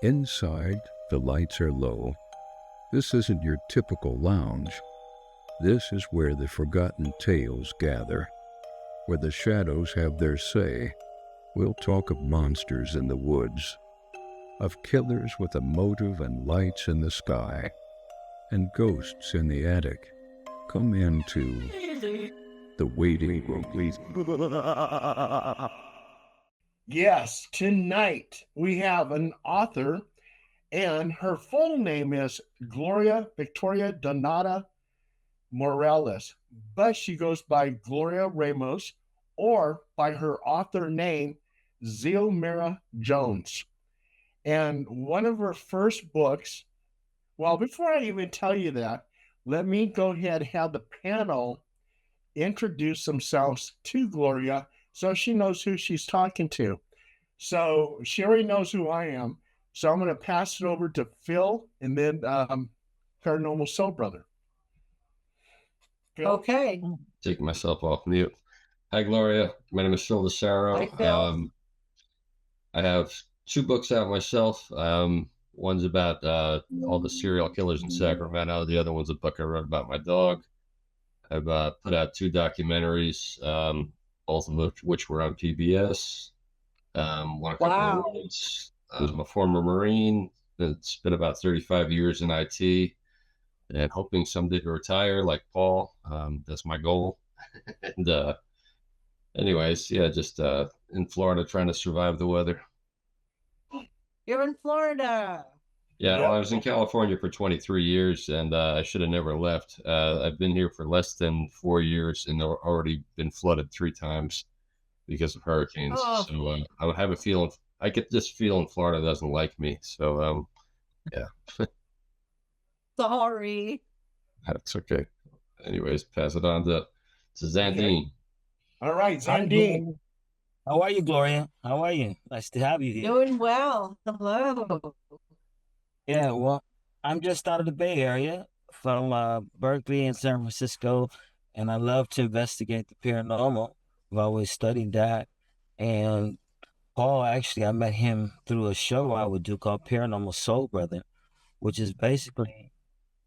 Inside, the lights are low. This isn't your typical lounge. This is where the forgotten tales gather, where the shadows have their say. We'll talk of monsters in the woods, of killers with a motive and lights in the sky, and ghosts in the attic. Come into the waiting room, please. Yes, tonight we have an author, and her full name is Gloria Victoria Donata Morales, but she goes by Gloria Ramos or by her author name, Zilmira Jones. And one of her first books, well, before I even tell you that, let me go ahead and have the panel introduce themselves to Gloria so she knows who she's talking to. So she already knows who I am. So I'm going to pass it over to Phil and then Paranormal Soul Brother. Phil? Okay. Take myself off mute. Hi, Gloria. My name is Phil DeSaro. Hi, Phil. I have 2 books out myself. One's about all the serial killers in Sacramento. The other one's a book I wrote about my dog. I've put out 2 documentaries, both of which were on PBS. Won a couple of awards. I'm a former Marine. It's been about 35 years in IT, and hoping someday to retire like Paul. That's my goal. And anyways, yeah, just in Florida trying to survive the weather. You're in Florida. Yeah, well, I was in California for 23 years, and I should have never left. I've been here for less than 4 years and already been flooded 3 times because of hurricanes. Oh. So I have a feeling, I get this feeling Florida doesn't like me. So, yeah. Sorry. That's okay. Anyways, pass it on to Zandine. Okay. All right, Zandine. How are you, Gloria? How are you? Nice to have you here. Doing well. Hello. Yeah, well, I'm just out of the Bay Area from Berkeley and San Francisco, and I love to investigate the paranormal. I've always studied that. And Paul, actually, I met him through a show I would do called Paranormal Soul Brother, which is basically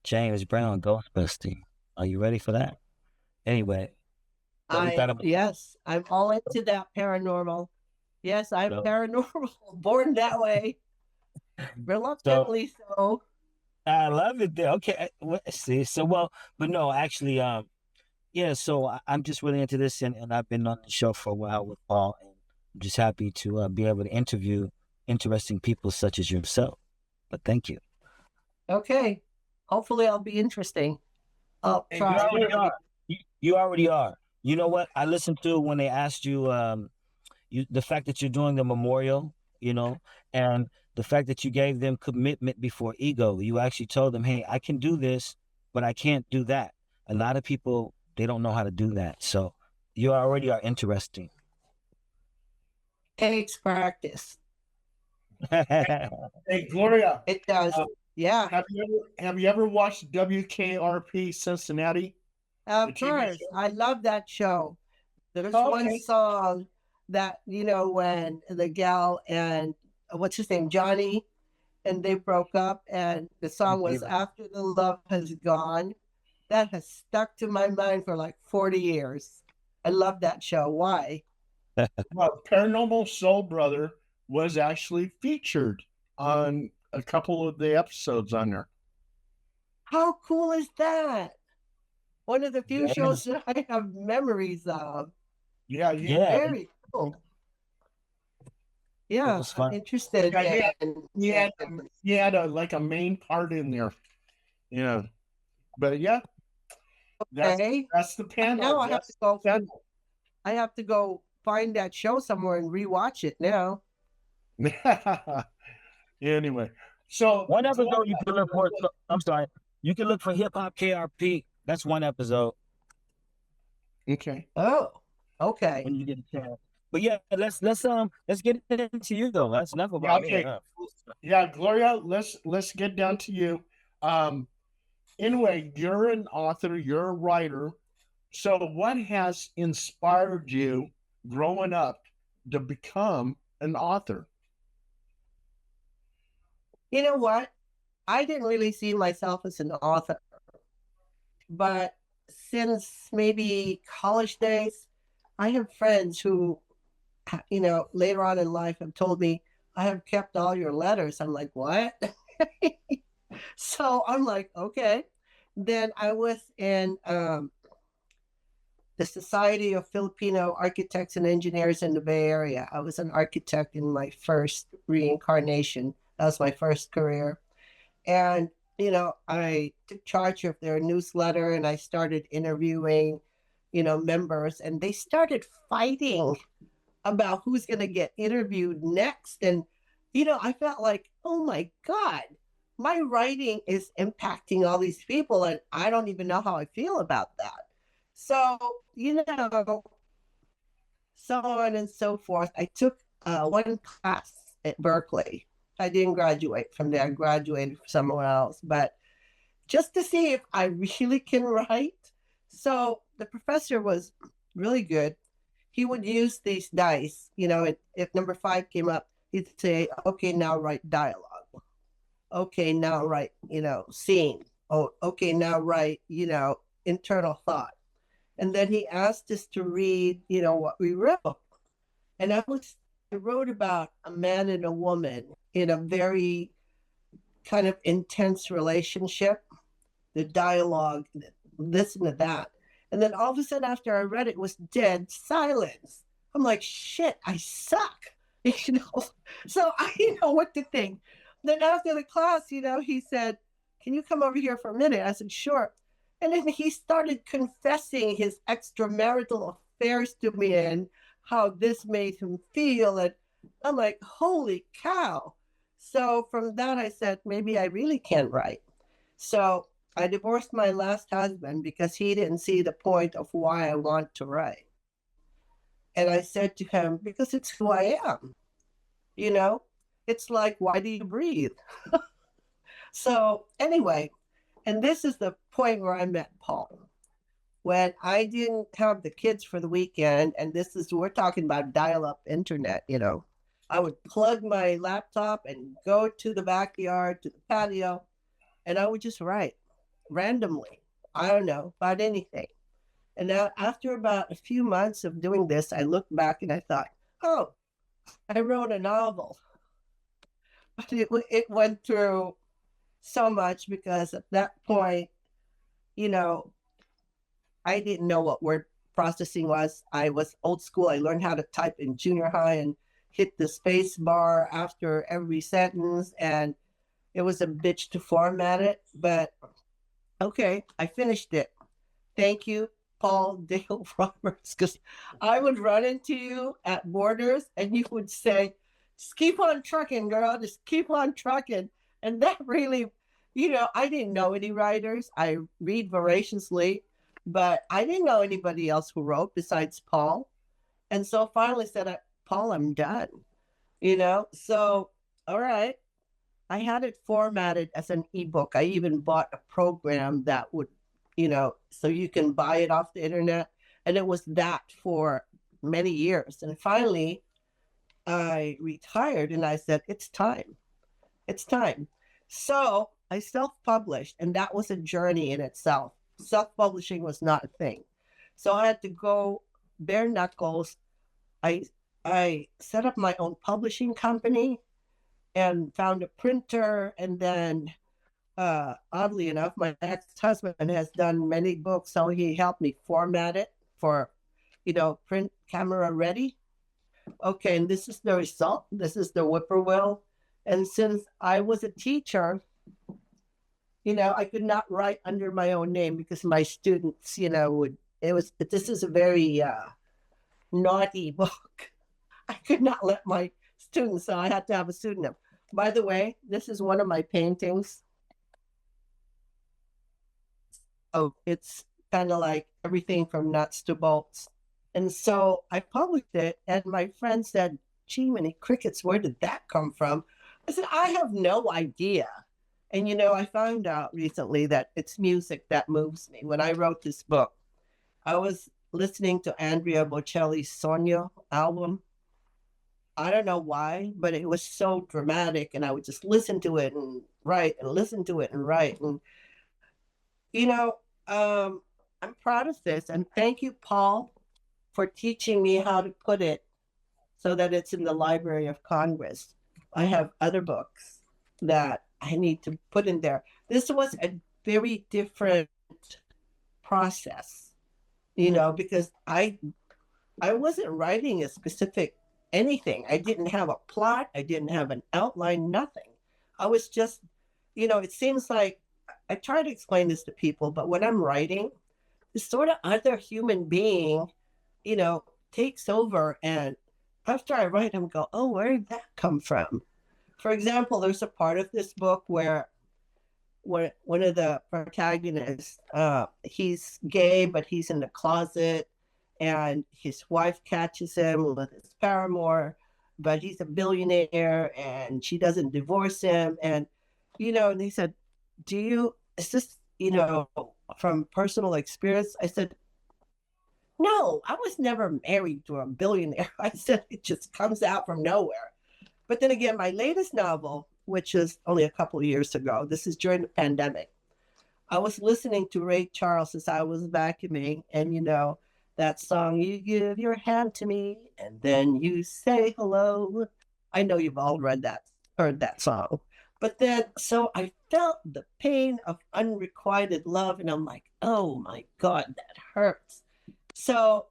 James Brown Ghostbusting. Are you ready for that? Anyway. Yes, I'm all into that paranormal. Yes, I'm paranormal, born that way. Reluctantly so. I love it there. Okay, see, so well, but no, actually, yeah, so I'm just really into this, and I've been on the show for a while with Paul, and I'm just happy to be able to interview interesting people such as yourself. But thank you. Okay, hopefully I'll be interesting. I'll try. You already are. You already are. You know what? I listened to when they asked you, the fact that you're doing the memorial, and the fact that you gave them commitment before ego. You actually told them, hey, I can do this, but I can't do that. A lot of people, they don't know how to do that. So you already are interesting. Takes practice. Hey, Gloria. It does. Yeah. Have you ever watched WKRP Cincinnati? Of course. I love that show. There's one song that, when the gal and what's his name, Johnny, and they broke up, and the song was After the Love Has Gone. That has stuck to my mind for like 40 years. I love that show. Why? Well, Paranormal Soul Brother was actually featured on a couple of the episodes on there. How cool is that? One of the few shows that I have memories of. Yeah. Very cool. Yeah, I'm interested. He had a main part in there. Yeah. But yeah. That's the panel. Now I have to go find that show somewhere and rewatch it now. Anyway. So one episode you can look for, I'm sorry. You can look for Hip Hop KRP. That's one episode. Okay. Oh, okay. When you get a chance. But yeah, let's get into you though. That's enough about me. Yeah, Gloria, let's get down to you. Anyway, you're an author, you're a writer. So what has inspired you growing up to become an author? You know what? I didn't really see myself as an author, but since maybe college days, I have friends who, later on in life have told me, I have kept all your letters. I'm like, what? So I'm like, okay. Then I was in the Society of Filipino Architects and Engineers in the Bay Area. I was an architect in my first reincarnation. That was my first career. And, I took charge of their newsletter and I started interviewing, members, and they started fighting about who's going to get interviewed next. And, I felt like, oh my God, my writing is impacting all these people, and I don't even know how I feel about that. So, so on and so forth. I took one class at Berkeley. I didn't graduate from there. I graduated from somewhere else, but just to see if I really can write. So the professor was really good. He would use these dice, if number 5 came up, he'd say, okay, now write dialogue. Okay, now write, scene. Oh, okay, now write, internal thought. And then he asked us to read, what we wrote. And I wrote about a man and a woman in a very kind of intense relationship, the dialogue, this and that. And then all of a sudden after I read it, it was dead silence. I'm like, shit, I suck. So I didn't know what to think. Then after the class, he said, can you come over here for a minute? I said, sure. And then he started confessing his extramarital affairs to me and how this made him feel. And I'm like, holy cow. So from that, I said, maybe I really can't write. So I divorced my last husband because he didn't see the point of why I want to write. And I said to him, because it's who I am. It's like, why do you breathe? So anyway, and this is the point where I met Paul. When I didn't have the kids for the weekend, and we're talking about dial-up internet, I would plug my laptop and go to the backyard, to the patio, and I would just write randomly. I don't know, about anything. And now after about a few months of doing this, I looked back and I thought, oh, I wrote a novel. But it went through so much because at that point, I didn't know what word processing was. I was old school. I learned how to type in junior high and hit the space bar after every sentence. And it was a bitch to format it. But okay, I finished it. Thank you, Paul Dale Roberts, because I would run into you at Borders and you would say, just keep on trucking, girl. Just keep on trucking. And that really, I didn't know any writers. I read voraciously, but I didn't know anybody else who wrote besides Paul. And so finally said, Paul, I'm done. So, all right. I had it formatted as an ebook. I even bought a program that would, so you can buy it off the internet. And it was that for many years. And finally, I retired and I said, it's time. It's time. So I self-published, and that was a journey in itself. Self-publishing was not a thing. So I had to go bare knuckles. I set up my own publishing company and found a printer. And then, oddly enough, my ex-husband has done many books. So he helped me format it for, print camera ready. Okay, and this is the result. This is the whippoorwill. And since I was a teacher, I could not write under my own name because my students, this is a very naughty book. I could not let my students, so I had to have a pseudonym. By the way, this is one of my paintings. Oh, it's kind of like everything from nuts to bolts. And so I published it, and my friend said, gee, many crickets, where did that come from? I said, I have no idea. And, I found out recently that it's music that moves me. When I wrote this book, I was listening to Andrea Bocelli's Sogno album. I don't know why, but it was so dramatic, and I would just listen to it and write and listen to it and write. And you know, I'm proud of this, and thank you, Paul, for teaching me how to put it so that it's in the Library of Congress. I have other books that I need to put in there. This was a very different process, because I wasn't writing a specific anything. I didn't have a plot. I didn't have an outline, nothing. I was just, it seems like I try to explain this to people, but when I'm writing, this sort of other human being, you know, takes over. And after I write, I'm go, oh, where did that come from? For example, there's a part of this book where one of the protagonists, he's gay, but he's in the closet, and his wife catches him with his paramour, but he's a billionaire, and she doesn't divorce him. And, and he said, is this, from personal experience? I said, no, I was never married to a billionaire. I said, it just comes out from nowhere. But then again, my latest novel, which is only a couple of years ago, this is during the pandemic, I was listening to Ray Charles as I was vacuuming, and that song, you give your hand to me, and then you say hello. I know you've all heard that song. But then, so I felt the pain of unrequited love, and I'm like, oh my God, that hurts. So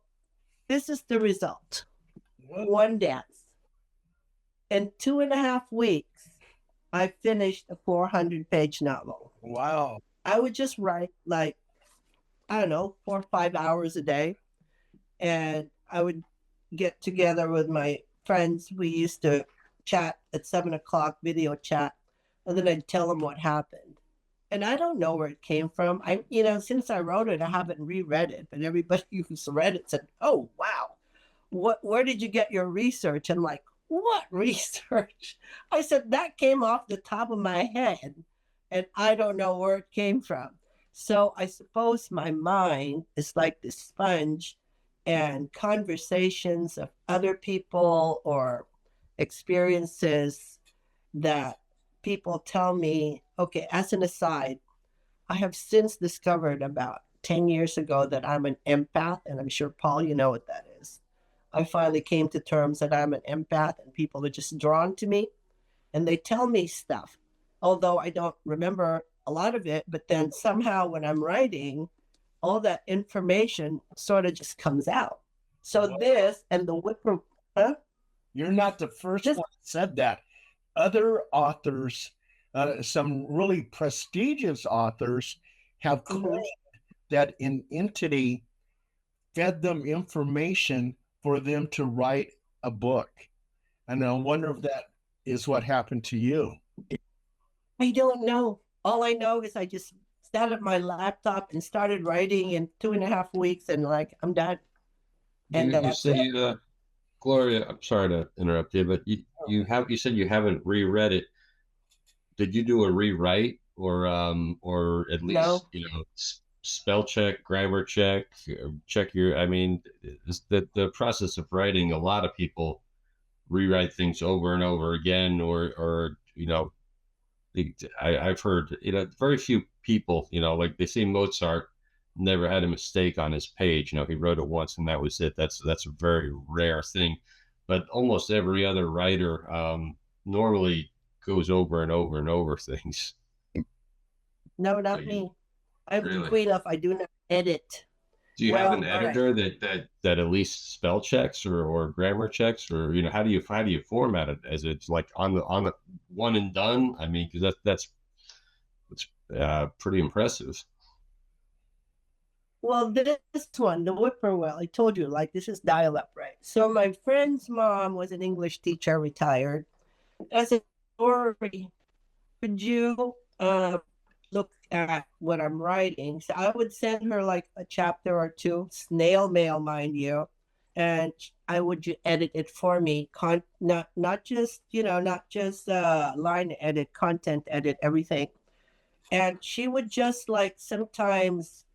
this is the result. One dance. In 2.5 weeks, I finished a 400-page novel. Wow. I would just write 4 or 5 hours a day. And I would get together with my friends. We used to chat at 7:00, video chat. And then I'd tell them what happened. And I don't know where it came from. Since I wrote it, I haven't reread it. But everybody who's read it said, oh, wow. Where did you get your research? And I'm like, what research? I said, that came off the top of my head, and I don't know where it came from. So I suppose my mind is like this sponge, and conversations of other people or experiences that people tell me. Okay, as an aside, I have since discovered about 10 years ago that I'm an empath, and I'm sure, Paul, you know what that is. I finally came to terms that I'm an empath, and people are just drawn to me, and they tell me stuff, although I don't remember a lot of it. But then somehow when I'm writing, all that information sort of just comes out. So this and the whipper, You're not the first one that said that. Other authors, some really prestigious authors, have claimed that an entity fed them information for them to write a book. And I wonder if that is what happened to you. I don't know. All I know is I just sat at my laptop and started writing in 2.5 weeks, and I'm done. And you say, Gloria, I'm sorry to interrupt you, but you said you haven't reread it. Did you do a rewrite or at least spell check, grammar check your? I mean, the process of writing. A lot of people rewrite things over and over again, or I've heard very few people like they say Mozart never had a mistake on his page. He wrote it once and that was it. That's a very rare thing, but almost every other writer normally goes over and over and over things. No, not me. I'm the queen of I do not edit. Do you have an editor that at least spell checks or grammar checks, or how do you format it? As it's like on the one and done? I mean, because that's pretty impressive. Well, this one, the whippoorwill, I told you, this is dial-up, right? So my friend's mom was an English teacher, retired. I said, Lori, could you look at what I'm writing? So I would send her a chapter or two, snail mail, mind you, and I would edit it for me. Not just line edit, content edit, everything. And she would just sometimes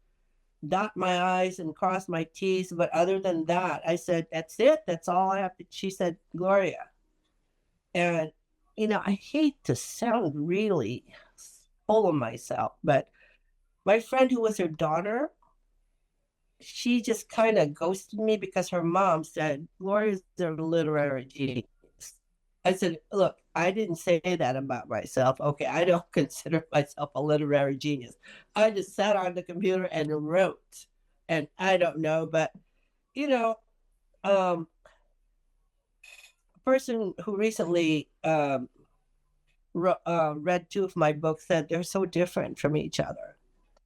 dot my I's and cross my T's. But other than that, I said, that's it. That's all I have to. She said, Gloria, And, I hate to sound really full of myself, but my friend who was her daughter, she just kind of ghosted me because her mom said, Gloria's a literary genius. I said, look, I didn't say that about myself. Okay, I don't consider myself a literary genius. I just sat on the computer and wrote. And I don't know, but, a person who recently read two of my books said they're so different from each other.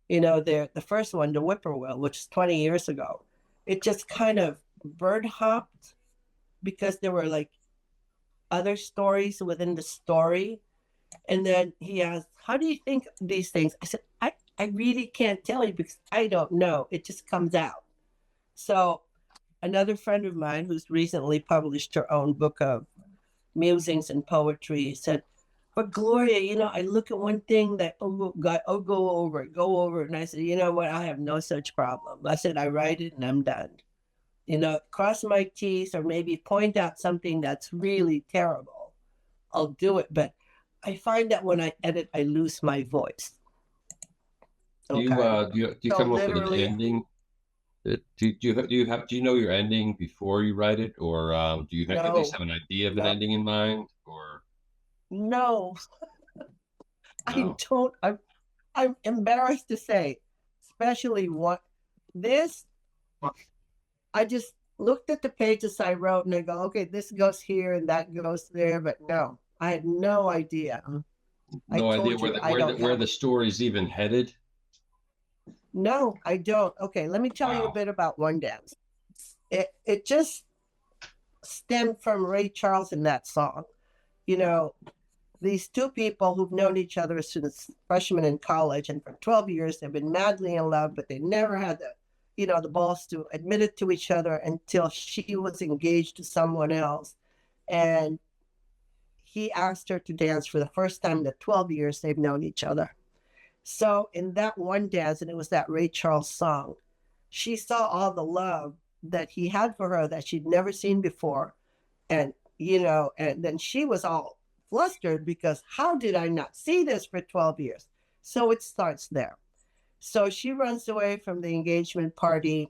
The first one, The Whippoorwill, which is 20 years ago, it just kind of bird hopped because there were like other stories within the story. And then he asked, how do you think these things? I said, I really can't tell you because I don't know. It just comes out. So another friend of mine who's recently published her own book of musings and poetry said, but Gloria, I look at one thing that, go over it. And I said, you know what? I have no such problem. I said, I write it and I'm done. Cross my T's or maybe point out something that's really terrible. I'll do it. But I find that when I edit, I lose my voice. Okay. Do you come up with an ending? Do you know your ending before you write it, or do you at least have an idea of an ending in mind? Or no, I don't. I'm embarrassed to say, especially this. I just looked at the pages I wrote and I go, okay, this goes here and that goes there, but no, I had no idea. No idea where the story's even headed? No, I don't. Okay, let me tell you a bit about One Dance. It just stemmed from Ray Charles in that song. These two people who've known each other since freshmen in college, and for 12 years they've been madly in love, but they never had the balls to admit it to each other until she was engaged to someone else. And he asked her to dance for the first time in the 12 years they've known each other. So in that one dance, and it was that Ray Charles song, she saw all the love that he had for her that she'd never seen before. And, and then she was all flustered because how did I not see this for 12 years? So it starts there. So she runs away from the engagement party.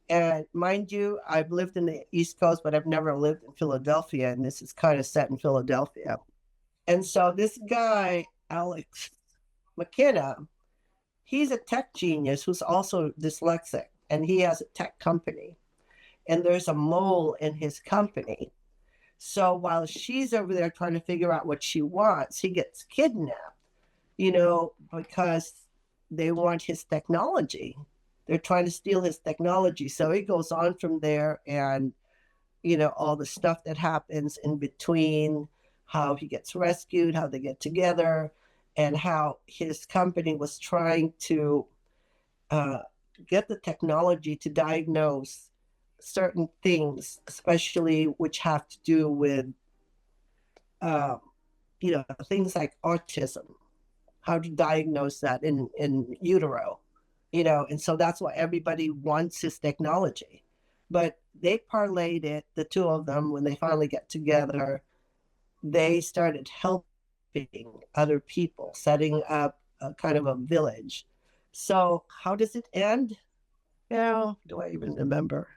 And mind you, I've lived in the East Coast, but I've never lived in Philadelphia. And this is kind of set in Philadelphia. And so this guy, Alex McKenna, he's a tech genius who's also dyslexic. And he has a tech company. And there's a mole in his company. So while she's over there trying to figure out what she wants, he gets kidnapped, because they want his technology. They're trying to steal his technology. So it goes on from there and, all the stuff that happens in between, how he gets rescued, how they get together, and how his company was trying to get the technology to diagnose certain things, especially which have to do with, things like autism, how to diagnose that in utero, and so that's why everybody wants his technology. But they parlayed it, the two of them, when they finally get together, they started helping other people, setting up a kind of a village. So how does it end? Do I even remember?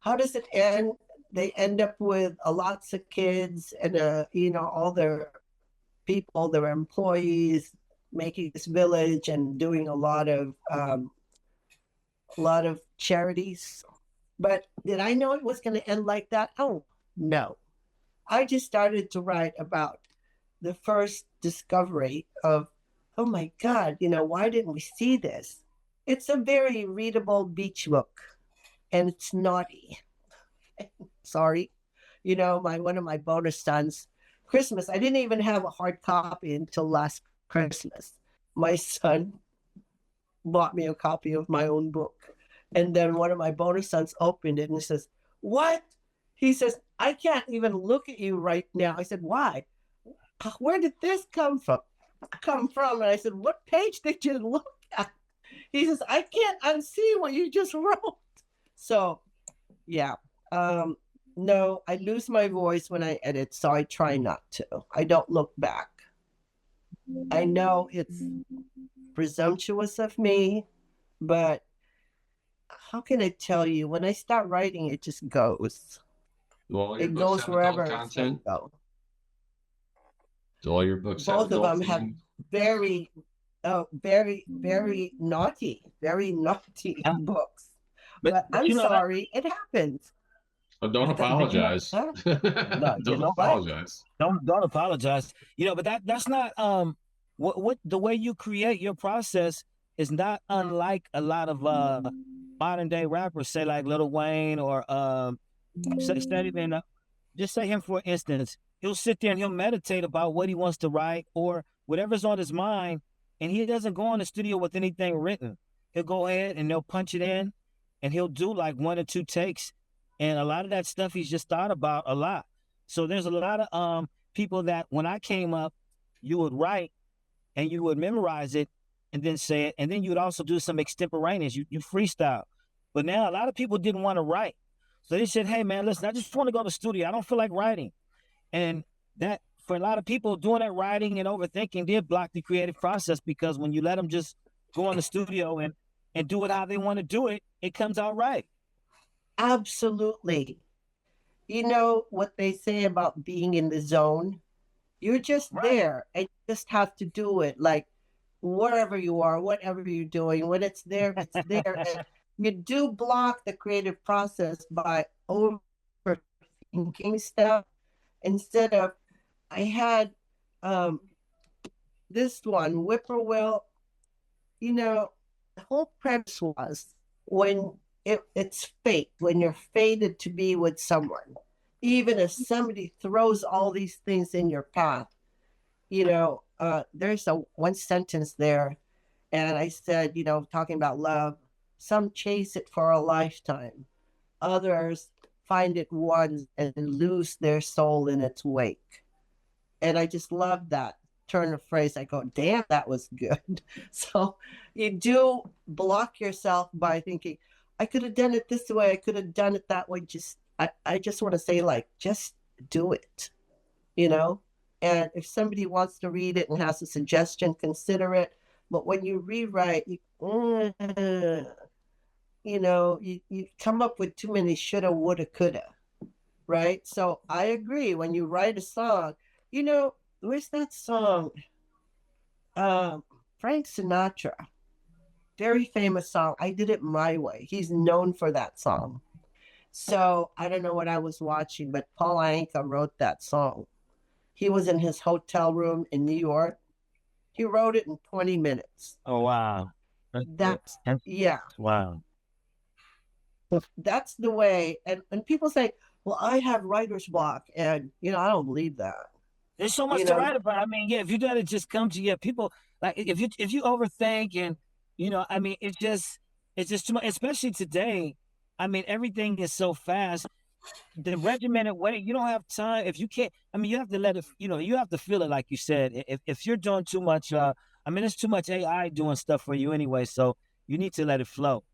How does it end? They end up with lots of kids and, all their people, their employees, making this village and doing a lot of charities. But did I know it was going to end like that? Oh, no. I just started to write about the first discovery of, oh my God, why didn't we see this? It's a very readable beach book. And it's naughty. Sorry. One of my bonus sons, Christmas, I didn't even have a hard copy until last Christmas. My son bought me a copy of my own book. And then one of my bonus sons opened it and he says, what? He says, I can't even look at you right now. I said, why? Where did this come from? And I said, what page did you look at? He says, I can't unsee what you just wrote. So, yeah. No, I lose my voice when I edit, so I try not to. I don't look back. I know it's presumptuous of me, but how can I tell you? When I start writing, it just goes. Do all your It books goes have adult wherever it's going content? to go. Do all your books have Both of adult them have themes? very, very naughty Yeah. books. But, But but I'm you know that, sorry, it happens. Oh, don't but you know, apologize. Huh? no, you Don't know, What? apologize. don't apologize. You know, but that's not what the way you create your process is not unlike a lot of modern day rappers, say like Lil Wayne or say even just say him for instance. He'll sit there and he'll meditate about what he wants to write or whatever's on his mind, and he doesn't go in the studio with anything written. He'll go ahead and they'll punch it in, and he'll do like 1 or 2 takes, and a lot of that stuff he's just thought about a lot. So there's a lot of people that when I came up, you would write and you would memorize it and then say it, and then you would also do some extemporaneous. You freestyle. But now a lot of people didn't want to write, so they said, "Hey man, listen, I just want to go to the studio. I don't feel like writing." And that for a lot of people, doing that writing and overthinking did block the creative process because when you let them just go in the studio and do it how they want to do it, it comes out right. Absolutely. You know what they say about being in the zone? You're just Right. there and you just have to do it. Like wherever you are, whatever you're doing, when it's there, it's there. And you do block the creative process by overthinking stuff instead of I had um this one, Whippoorwill, you know, the whole premise was when it's fate, when you're fated to be with someone, even if somebody throws all these things in your path, there's a one sentence there, and I said, talking about love, some chase it for a lifetime, others find it once and lose their soul in its wake. And I just love that turn of phrase. I go, damn, that was good. So you do block yourself by thinking, I could have done it this way, I could have done it that way. I just want to say, like, just do it, you know? And if somebody wants to read it and has a suggestion, consider it. But when you rewrite, you come up with too many shoulda, woulda, coulda, right? So I agree. When you write a song, where's that song? Frank Sinatra, very famous song. I Did It My Way. He's known for that song. So I don't know what I was watching, but Paul Anka wrote that song. He was in his hotel room in New York. He wrote it in 20 minutes. Oh wow. Yeah. Wow. That's the way. And people say, well, I have writer's block. And, I don't believe that. There's so much to write about. I mean, yeah, if you let it just come to you, people like if you overthink and I mean, it's just too much, especially today. I mean, everything is so fast. The regimented way, you don't have time. If you can't, I mean, you have to let it. You have to feel it, like you said. If you're doing too much, I mean, there's too much AI doing stuff for you anyway. So you need to let it flow.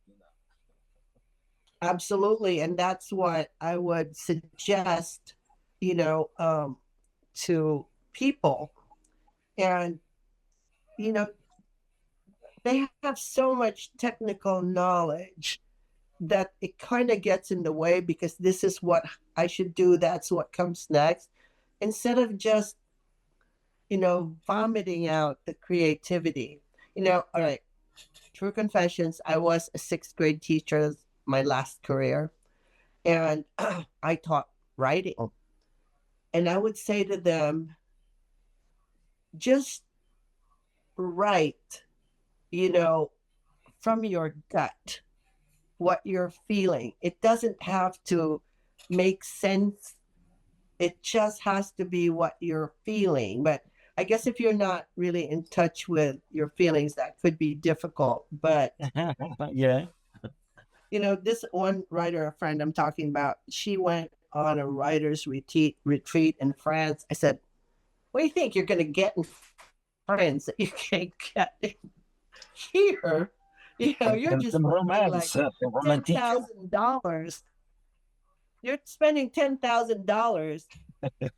Absolutely, and that's what I would suggest. To people. And, they have so much technical knowledge that it kind of gets in the way because this is what I should do. That's what comes next. Instead of just, vomiting out the creativity. All right, true confessions. I was a sixth grade teacher my last career, and I taught writing. And I would say to them, just write, from your gut, what you're feeling. It doesn't have to make sense. It just has to be what you're feeling. But I guess if you're not really in touch with your feelings, that could be difficult. But yeah. This one writer, a friend I'm talking about, she went on a writer's retreat in France. I said, what do you think you're going to get in France that you can't get here? You're just like $10,000 You're spending $10,000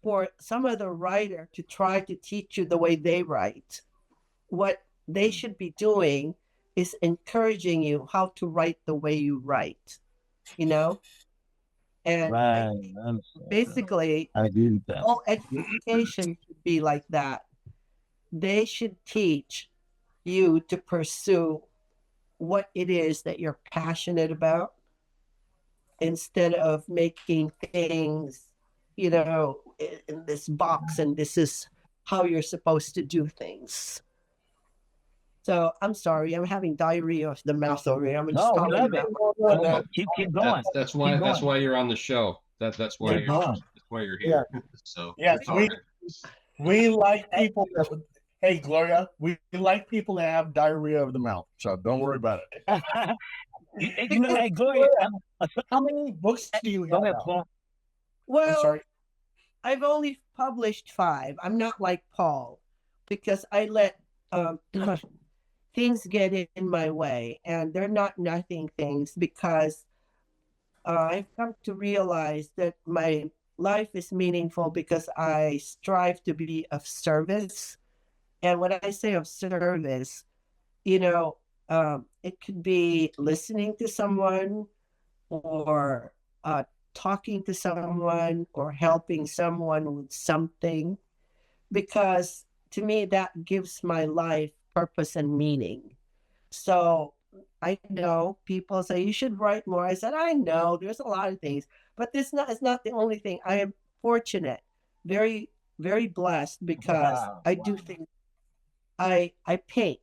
for some other writer to try to teach you the way they write. What they should be doing is encouraging you how to write the way you write, you know? And Right. basically, I agree with that. all education should be like that. They should teach you to pursue what it is that you're passionate about instead of making things, you know, in this box and this is how you're supposed to do things. So I'm sorry, I'm having diarrhea of the mouth over here. I'm just No, we talking love about it. Keep going. That's Keep why going. you're on the show. That's why Keep going. you're here. So Yes, keep talking. we like people. Hey, Gloria, we like people that have diarrhea of the mouth. So don't worry about it. You know, hey, Gloria. How many books do you have? Go ahead, out? Paul. I'm well, sorry. I've only published 5. I'm not like Paul because I let things get in my way, and they're not nothing things because I've come to realize that my life is meaningful because I strive to be of service. And when I say of service, you know, it could be listening to someone or talking to someone or helping someone with something, because to me, that gives my life purpose and meaning. So I know people say you should write more. I said, I know there's a lot of things, but this is not the only thing. I am fortunate, very, very blessed because I do things. I paint.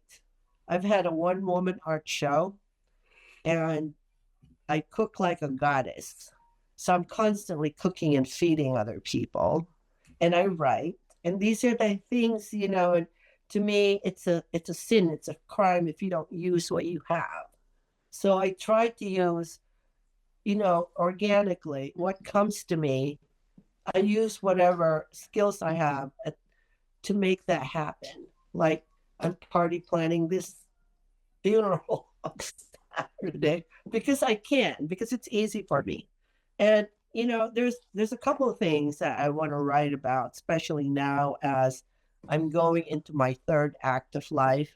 I've had a one-woman art show, and I cook like a goddess. So I'm constantly cooking and feeding other people, and I write. And these are the things, you know, and to me, it's a sin, it's a crime if you don't use what you have. So I try to use, you know, organically what comes to me. I use whatever skills I have to make that happen. Like I'm party planning this funeral on Saturday because I can, because it's easy for me. And you know, there's a couple of things that I want to write about, especially now as I'm going into my 3rd act of life.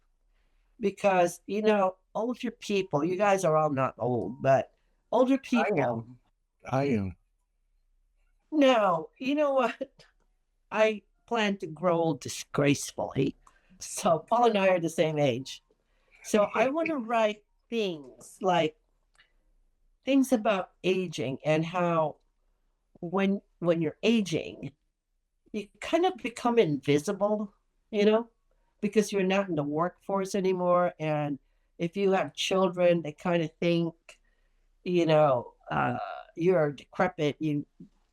Because, you know, older people, you guys are all not old, but older people. I am. No, you know what? I plan to grow old disgracefully. So Paul and I are the same age. So I want to write things like things about aging and how when you're aging, you kind of become invisible, you know, because you're not in the workforce anymore. And if you have children, they kind of think, you know, you're decrepit, you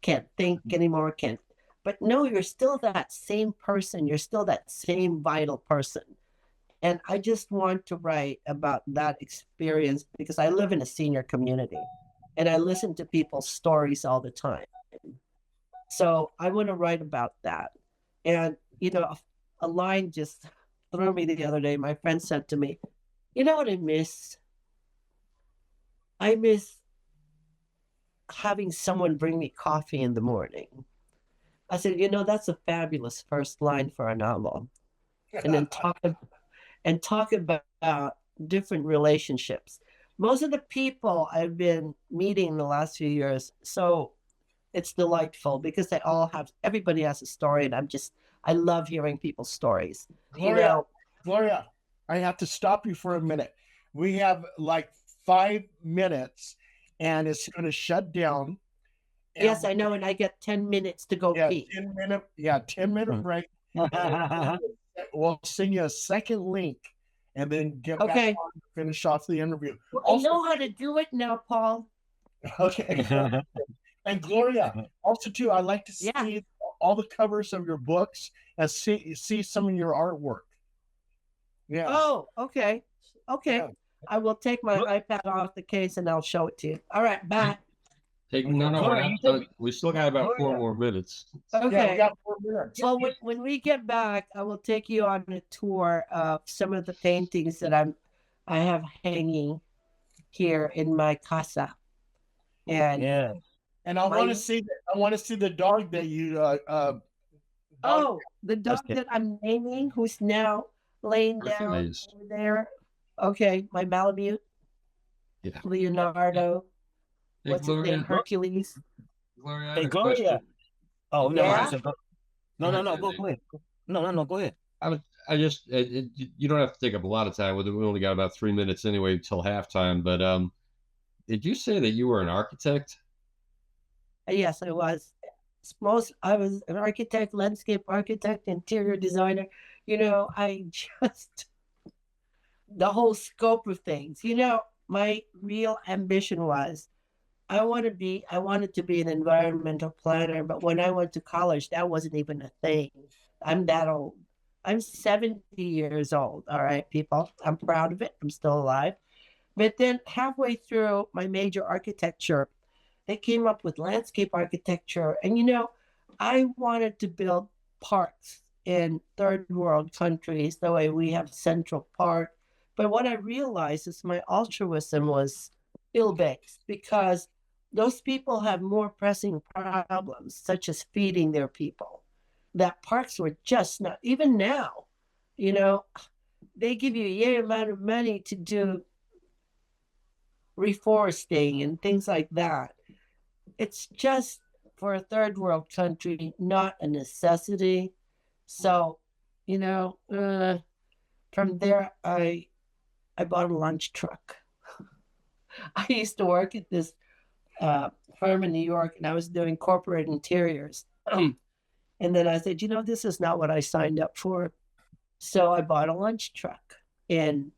can't think anymore, can't. But no, you're still that same person. You're still that same vital person. And I just want to write about that experience because I live in a senior community and I listen to people's stories all the time. So I want to write about that. And, you know, a line just threw me the other day. My friend said to me, you know what I miss? I miss having someone bring me coffee in the morning. I said, you know, that's a fabulous first line for a novel. And then talk about different relationships. Most of the people I've been meeting in the last few years, so it's delightful because everybody has a story, and I love hearing people's stories. Gloria, You know, Gloria, I have to stop you for a minute. We have like 5 minutes, and it's going to shut down. yes, I know, and I get 10 minutes to go pee. 10-minute break. We'll send you a second link, and then get back on to finish off the interview. I know how to do it now, Paul. Okay. And Gloria, also too, I like to see all the covers of your books and see some of your artwork. Yeah. Oh, okay. Yeah. I will take my iPad off the case and I'll show it to you. All right, bye. Hey, no, we still got about 4 more minutes. Okay. Yeah, we got 4 minutes. Well, when we get back, I will take you on a tour of some of the paintings that I have hanging here in my casa. And And I My- want to see. I want to see the dog that you. Dog. Oh, the dog Okay. that I'm naming, who's now laying down Hercules. over there. Okay, my Malamute, Yeah. Leonardo. Hey, What's his Gloria. name? Hercules. Gloria, I Hey, had a Gloria. question. Oh, never mind. Yeah. So go, Go ahead, no, Andy. go ahead. No, go ahead. I just, you don't have to take up a lot of time with it. We only got about 3 minutes anyway till halftime. But did you say that you were an architect? Yes, I was. I was an architect, landscape architect, interior designer. I just the whole scope of things. My real ambition was I wanted to be an environmental planner, but when I went to college, that wasn't even a thing. I'm that old. I'm 70 years old. All right, people. I'm proud of it. I'm still alive. But then halfway through my major architecture, they came up with landscape architecture. And I wanted to build parks in third world countries the way we have Central Park. But what I realized is my altruism was ill-based because those people have more pressing problems, such as feeding their people. That parks were just not, even now, you know, they give you a amount of money to do reforesting and things like that. It's just for a third world country, not a necessity. So, you know, from there, I bought a lunch truck. I used to work at this firm in New York, and I was doing corporate interiors. And then I said, this is not what I signed up for. So I bought a lunch truck in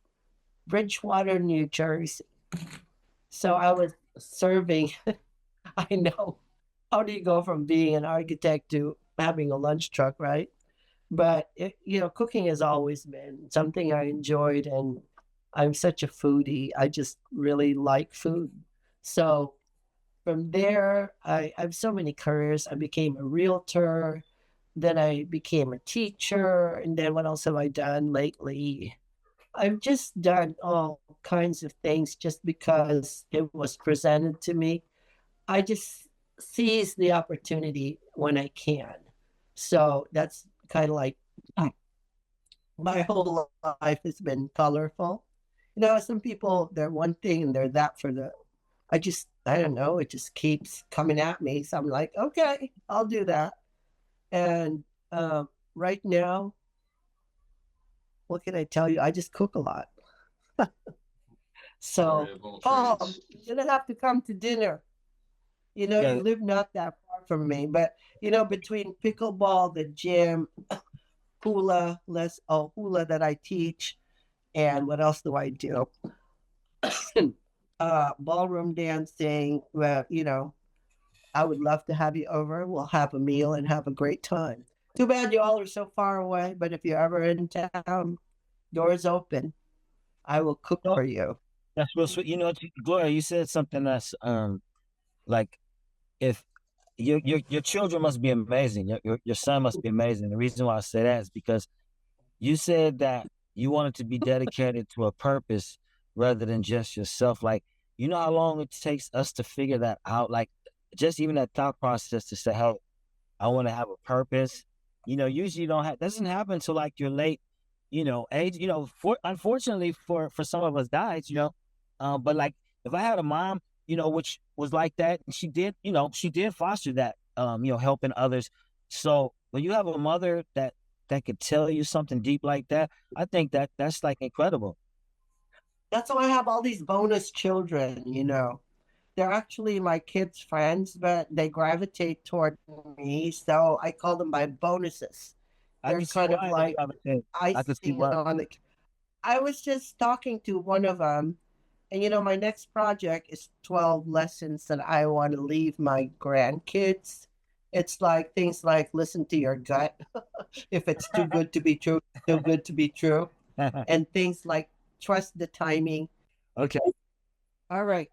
Bridgewater, New Jersey. So I was serving. I know. How do you go from being an architect to having a lunch truck, right? But cooking has always been something I enjoyed, and I'm such a foodie. I just really like food. So from there, I have so many careers. I became a realtor, then I became a teacher, and then what else have I done lately? I've just done all kinds of things just because it was presented to me. I just seize the opportunity when I can. So that's kind of like my whole life has been colorful. Some people, they're one thing and they're that for the, I don't know, it just keeps coming at me. So I'm like, okay, I'll do that. And right now, what can I tell you? I just cook a lot. So, Paul, you're going to have to come to dinner. Yeah. You live not that far from me, but between pickleball, the gym, hula that I teach, and what else do I do? Ballroom dancing. Well, I would love to have you over. We'll have a meal and have a great time. Too bad you all are so far away, but if you're ever in town, doors open. I will cook for you. That's real sweet. Gloria, you said something that's like if your children must be amazing. Your son must be amazing. The reason why I say that is because you said that you wanted to be dedicated to a purpose rather than just yourself. Like, you know how long it takes us to figure that out? Like, just even that thought process to say, hey, I want to have a purpose. Usually you doesn't happen until like your late, age, unfortunately for some of us guys, but like if I had a mom, which was like that, and she did foster that, helping others. So when you have a mother that could tell you something deep like that, I think that's like incredible. That's why I have all these bonus children. They're actually my kids' friends, but they gravitate toward me. So I call them my bonuses. They're kind of like icing on the. I was just talking to one of them, and my next project is 12 lessons that I want to leave my grandkids. It's like things like listen to your gut. If it's too good to be true, too good to be true. And things like trust the timing. Okay. All right.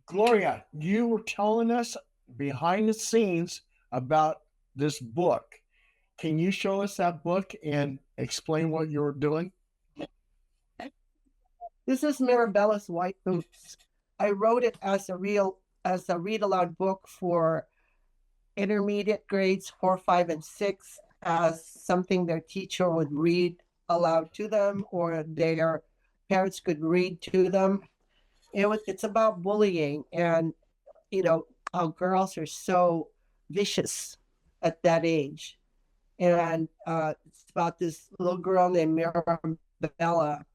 Gloria, you were telling us behind the scenes about this book. Can you show us that book and explain what you were doing? This is Mirabella's White Boots. I wrote it as a real as a read aloud book for intermediate grades 4, 5, and 6 as something their teacher would read aloud to them or their parents could read to them. It's about bullying and how girls are so vicious at that age. And it's about this little girl named Mirabella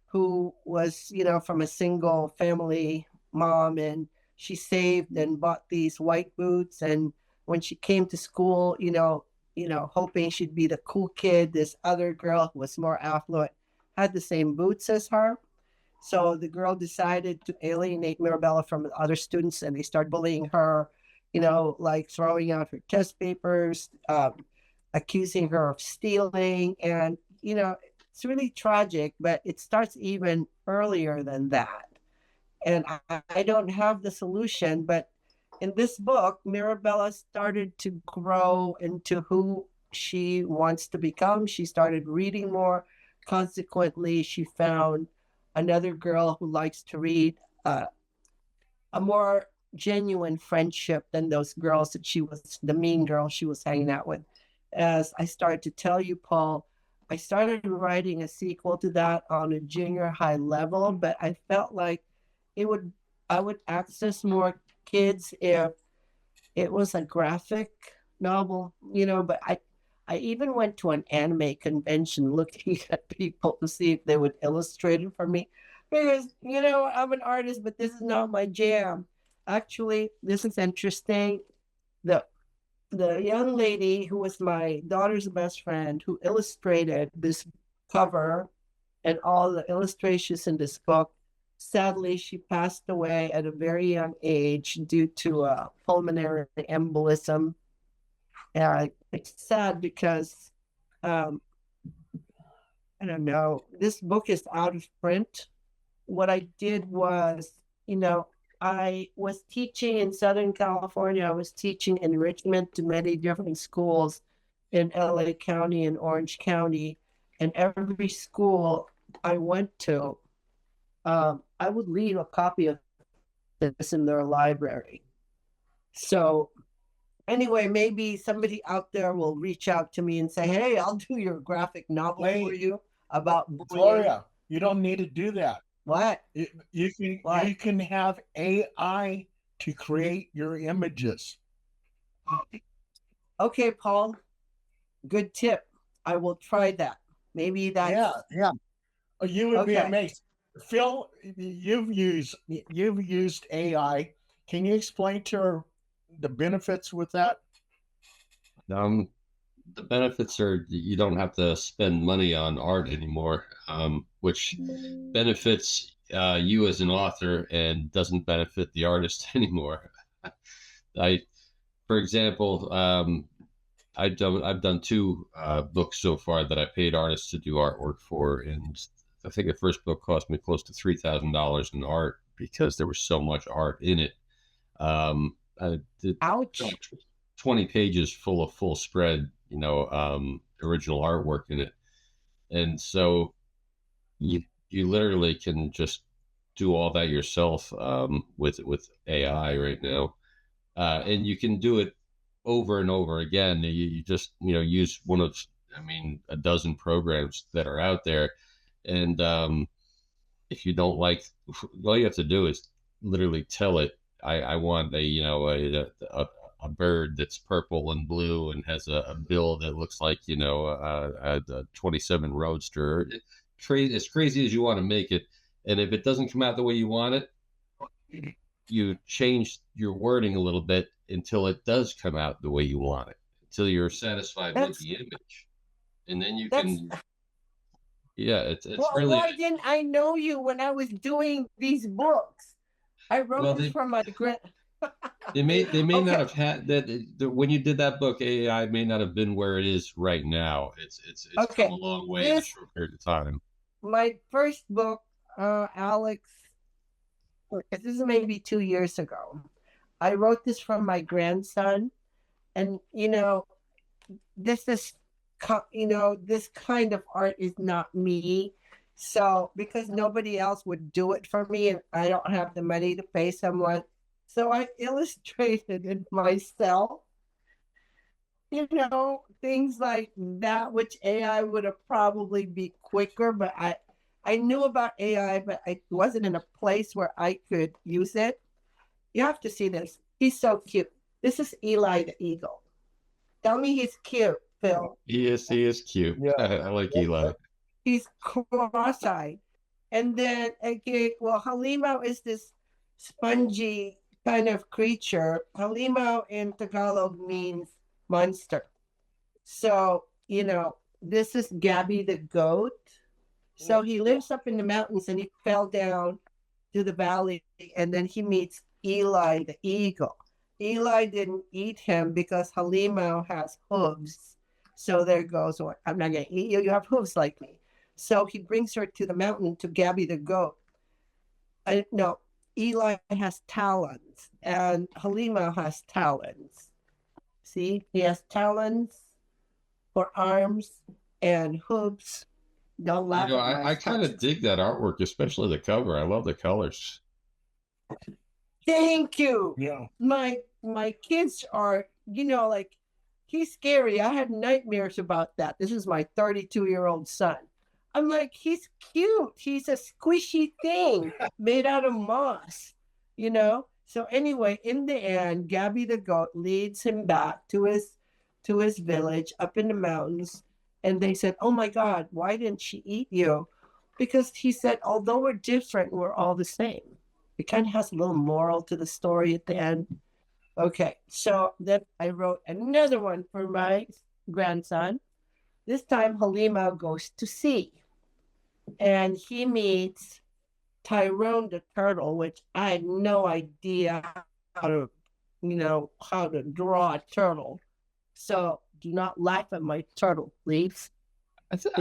who was, from a single family mom, and she saved and bought these white boots. And when she came to school, hoping she'd be the cool kid, this other girl who was more affluent had the same boots as her. So the girl decided to alienate Mirabella from the other students, and they started bullying her, like throwing out her test papers, accusing her of stealing. And, it's really tragic, but it starts even earlier than that. And I don't have the solution, but in this book, Mirabella started to grow into who she wants to become. She started reading more. Consequently, she found another girl who likes to read, a more genuine friendship than those girls that she was, the mean girl she was hanging out with. As I started to tell you, Paul, I started writing a sequel to that on a junior high level, but I felt like I would access more kids if it was a graphic novel, but I even went to an anime convention looking at people to see if they would illustrate it for me. Because, I'm an artist, but this is not my jam. Actually, this is interesting. The young lady who was my daughter's best friend who illustrated this cover and all the illustrations in this book, sadly, she passed away at a very young age due to a pulmonary embolism. And it's sad because, I don't know, this book is out of print. What I did was, I was teaching in Southern California. I was teaching enrichment to many different schools in LA County and Orange County. And every school I went to, I would leave a copy of this in their library. So anyway, maybe somebody out there will reach out to me and say, hey, I'll do your graphic novel for you about bullying. Gloria, you don't need to do that. What? You can have AI to create your images. Okay, Paul. Good tip. I will try that. Maybe that's yeah. You would be amazed. Phil, you've used AI. Can you explain to her the benefits with that? The benefits are you don't have to spend money on art anymore, which benefits you as an author and doesn't benefit the artist anymore. For example, I've done 2 books so far that I paid artists to do artwork for, and I think the first book cost me close to $3,000 in art because there was so much art in it. I did ouch 20 pages full of full spread, original artwork in it. And so you literally can just do all that yourself with AI right now. And you can do it over and over again. You just, use one of, a dozen programs that are out there. And if you don't like, all you have to do is literally tell it, I want a bird that's purple and blue and has a bill that looks like a 27 Roadster. As crazy as you want to make it, and if it doesn't come out the way you want it, you change your wording a little bit until it does come out the way you want it, until you're satisfied with the image, and then you can. Yeah, it's really. Why didn't I know you when I was doing these books? I wrote this from my grant. They may not have had that when you did that book. AI may not have been where it is right now. It's come a long way in a short period of time. My first book, Alex, this is maybe 2 years ago. I wrote this from my grandson, and this is this kind of art is not me. So because nobody else would do it for me, and I don't have the money to pay someone. So I illustrated it myself, things like that, which AI would have probably be quicker, but I knew about AI, but I wasn't in a place where I could use it. You have to see this. He's so cute. This is Eli the eagle. Tell me he's cute, Phil. He is cute. Yeah. I like Eli. He's cross-eyed. And then, okay, well, Halimao is this spongy kind of creature. Halimao in Tagalog means monster. So, this is Gabby the goat. So he lives up in the mountains and he fell down to the valley and then he meets Eli the eagle. Eli didn't eat him because Halimao has hooves. So there goes, I'm not going to eat you. You have hooves like me. So he brings her to the mountain to Gabby the goat. No, Eli has talons and Halima has talons. See, he has talons for arms and hooves. Don't laugh at my I kind of dig that artwork, especially the cover. I love the colors. Thank you. Yeah. My kids are, like, he's scary. I had nightmares about that. This is my 32-year-old son. I'm like, he's cute. He's a squishy thing made out of moss, So anyway, in the end, Gabby the goat leads him back to his village up in the mountains. And they said, oh my God, why didn't she eat you? Because he said, although we're different, we're all the same. It kind of has a little moral to the story at the end. Okay, so then I wrote another one for my grandson. This time Halima goes to sea and he meets Tyrone the turtle, which I had no idea how to, how to draw a turtle. So do not laugh at my turtle, please. Honestly,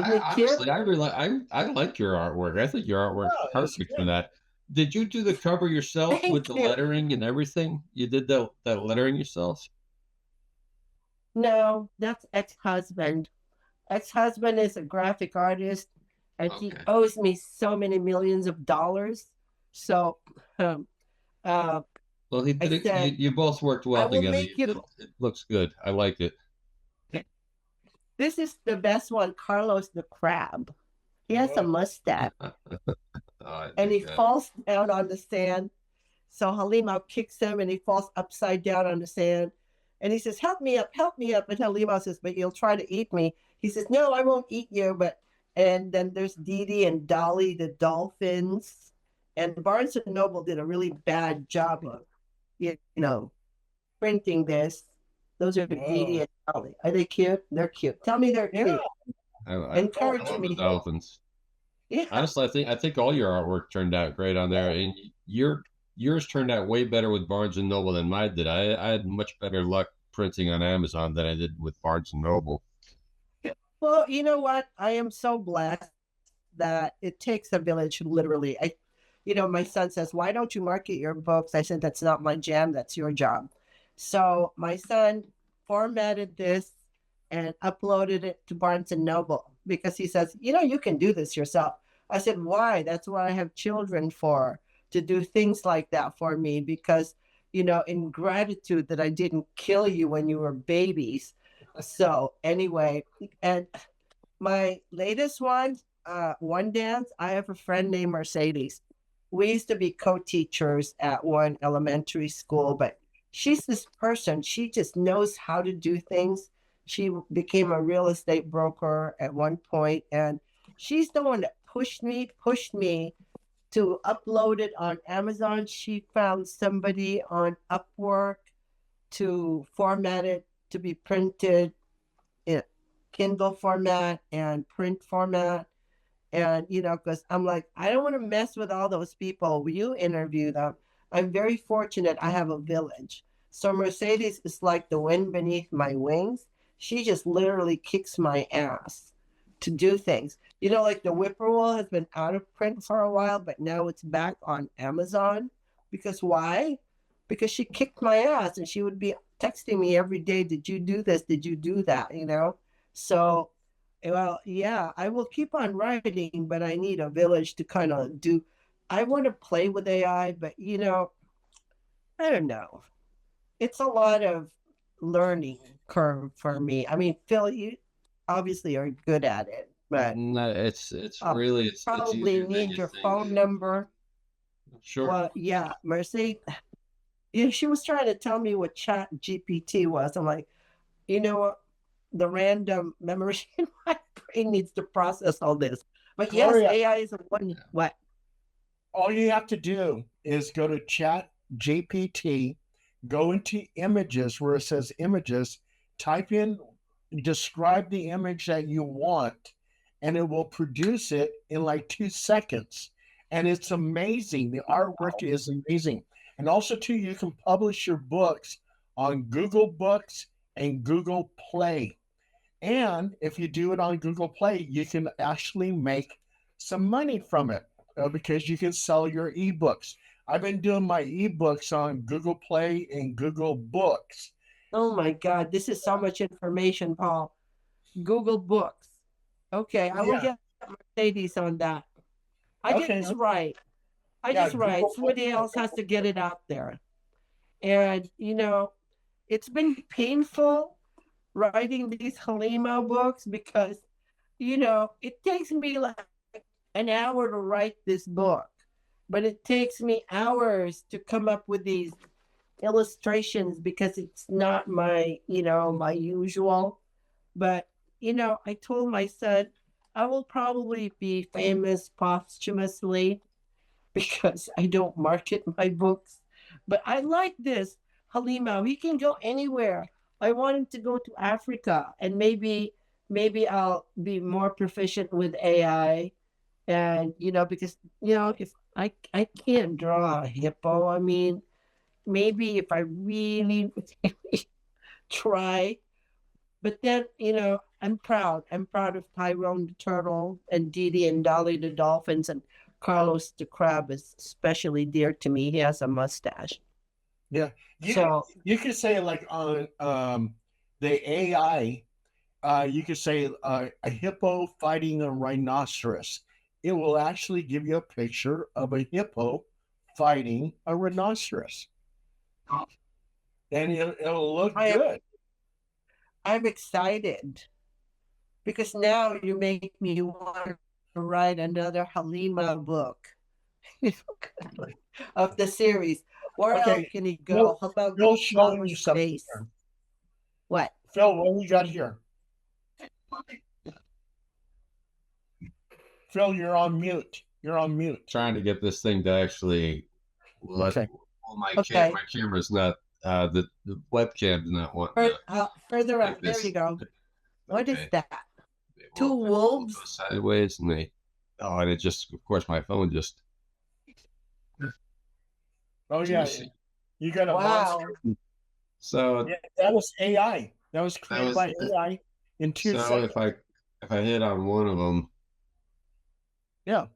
I like your artwork. I think your artwork is perfect for that. Did you do the cover yourself with the lettering and everything? You did that lettering yourself? No, that's ex-husband. Ex-husband is a graphic artist, and he owes me so many millions of dollars. So, well, he did it. You both worked well together. It looks good. I like it. This is the best one, Carlos the crab. He has a mustache. And he falls down on the sand. So Halima kicks him and he falls upside down on the sand. And he says, help me up, help me up. And Halima says, but you'll try to eat me. He says, no, I won't eat you. And then there's Dee Dee and Dolly, the dolphins. And Barnes & Noble did a really bad job of, printing this. Those are Dee Dee and Dolly. Are they cute? They're cute. Tell me they're cute. Encourage me. The dolphins. Yeah. Honestly, I think all your artwork turned out great on there, and yours turned out way better with Barnes and Noble than mine did. I had much better luck printing on Amazon than I did with Barnes and Noble. Well, you know what? I am so blessed that it takes a village, literally. My son says, why don't you market your books? I said, that's not my jam. That's your job. So my son formatted this and uploaded it to Barnes and Noble because he says, you can do this yourself. I said, why? That's what I have children for, to do things like that for me because, in gratitude that I didn't kill you when you were babies. So anyway, and my latest one dance, I have a friend named Mercedes. We used to be co-teachers at one elementary school, but she's this person. She just knows how to do things. She became a real estate broker at one point, and she's the one that pushed me to upload it on Amazon. She found somebody on Upwork to format it to be printed in Kindle format and print format. And, because I'm like, I don't want to mess with all those people. You interview them. I'm very fortunate I have a village. So Mercedes is like the wind beneath my wings. She just literally kicks my ass to do things. Like the Whippoorwill has been out of print for a while, but now it's back on Amazon. Because why? Because she kicked my ass and she would be texting me every day. Did you do this? Did you do that? So, well, yeah, I will keep on writing, but I need a village to kind of do. I want to play with AI, but I don't know. It's a lot of learning curve for me. I mean, Phil, you obviously are good at it, but No, it's I'll really it's probably easier than need you your think. phone number. Sure. Well, yeah, Mercy. Yeah, she was trying to tell me what Chat GPT was. I'm like, you know what? The random memory in my brain needs to process all this. But yes, Gloria, AI is a one. What? all you have to do is go to Chat GPT, go into images where it says images, type in, describe the image that you want, and it will produce it in like 2 seconds. And it's amazing. The artwork is amazing. And also, too, you can publish your books on Google Books and Google Play. And if you do it on Google Play, you can actually make some money from it because you can sell your ebooks. I've been doing my ebooks on Google Play and Google Books. Oh my God, this is so much information, Paul. Google Books. Okay, I will Yeah. get Mercedes on that. I Okay. just write. I Yeah, just write. Google Somebody else has to get it out there. And, it's been painful writing these Halima books because, it takes me like an hour to write this book, but it takes me hours to come up with these illustrations because it's not my usual. But, I told my son I will probably be famous posthumously because I don't market my books. But I like this, Halima. He can go anywhere. I want him to go to Africa, and maybe I'll be more proficient with AI. And because if I can't draw a hippo, I mean, maybe if I really try. But then, I'm proud. I'm proud of Tyrone the turtle and Didi and Dolly the dolphins, and Carlos the crab is especially dear to me. He has a mustache. Yeah. So You could say like on the AI, you could say a hippo fighting a rhinoceros. It will actually give you a picture of a hippo fighting a rhinoceros, and it'll look I am good. I'm excited because now you make me want to write another Halima book of the series. Where else Okay, can he Phil, go? How about Phil's showing outer you something space? here. What? Phil, what do you got here? Phil, you're on mute. You're on mute. Trying to get this thing to actually let Okay. well, Okay. my camera's not the webcam's not wanting to Further take up. There this. you go. What is Okay. that? It Two won't go wolves? sideways and and it just of course my phone just Oh yeah, you got a Wow. monster. so Yeah, that was AI. That was that created was by AI in two so seconds. if I hit on one of them Yeah.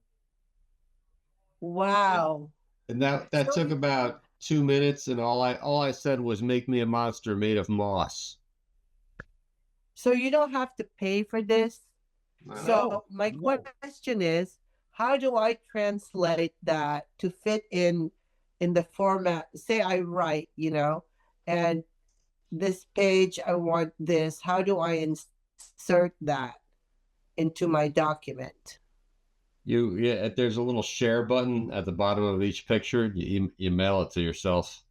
Wow. and that took about 2 minutes and all I said was make me a monster made of moss. So you don't have to pay for this. So my No. question is, how do I translate that to fit in the format? Say I write, and this page I want this. How do I insert that into my document? There's a little share button at the bottom of each picture. You mail it to yourself,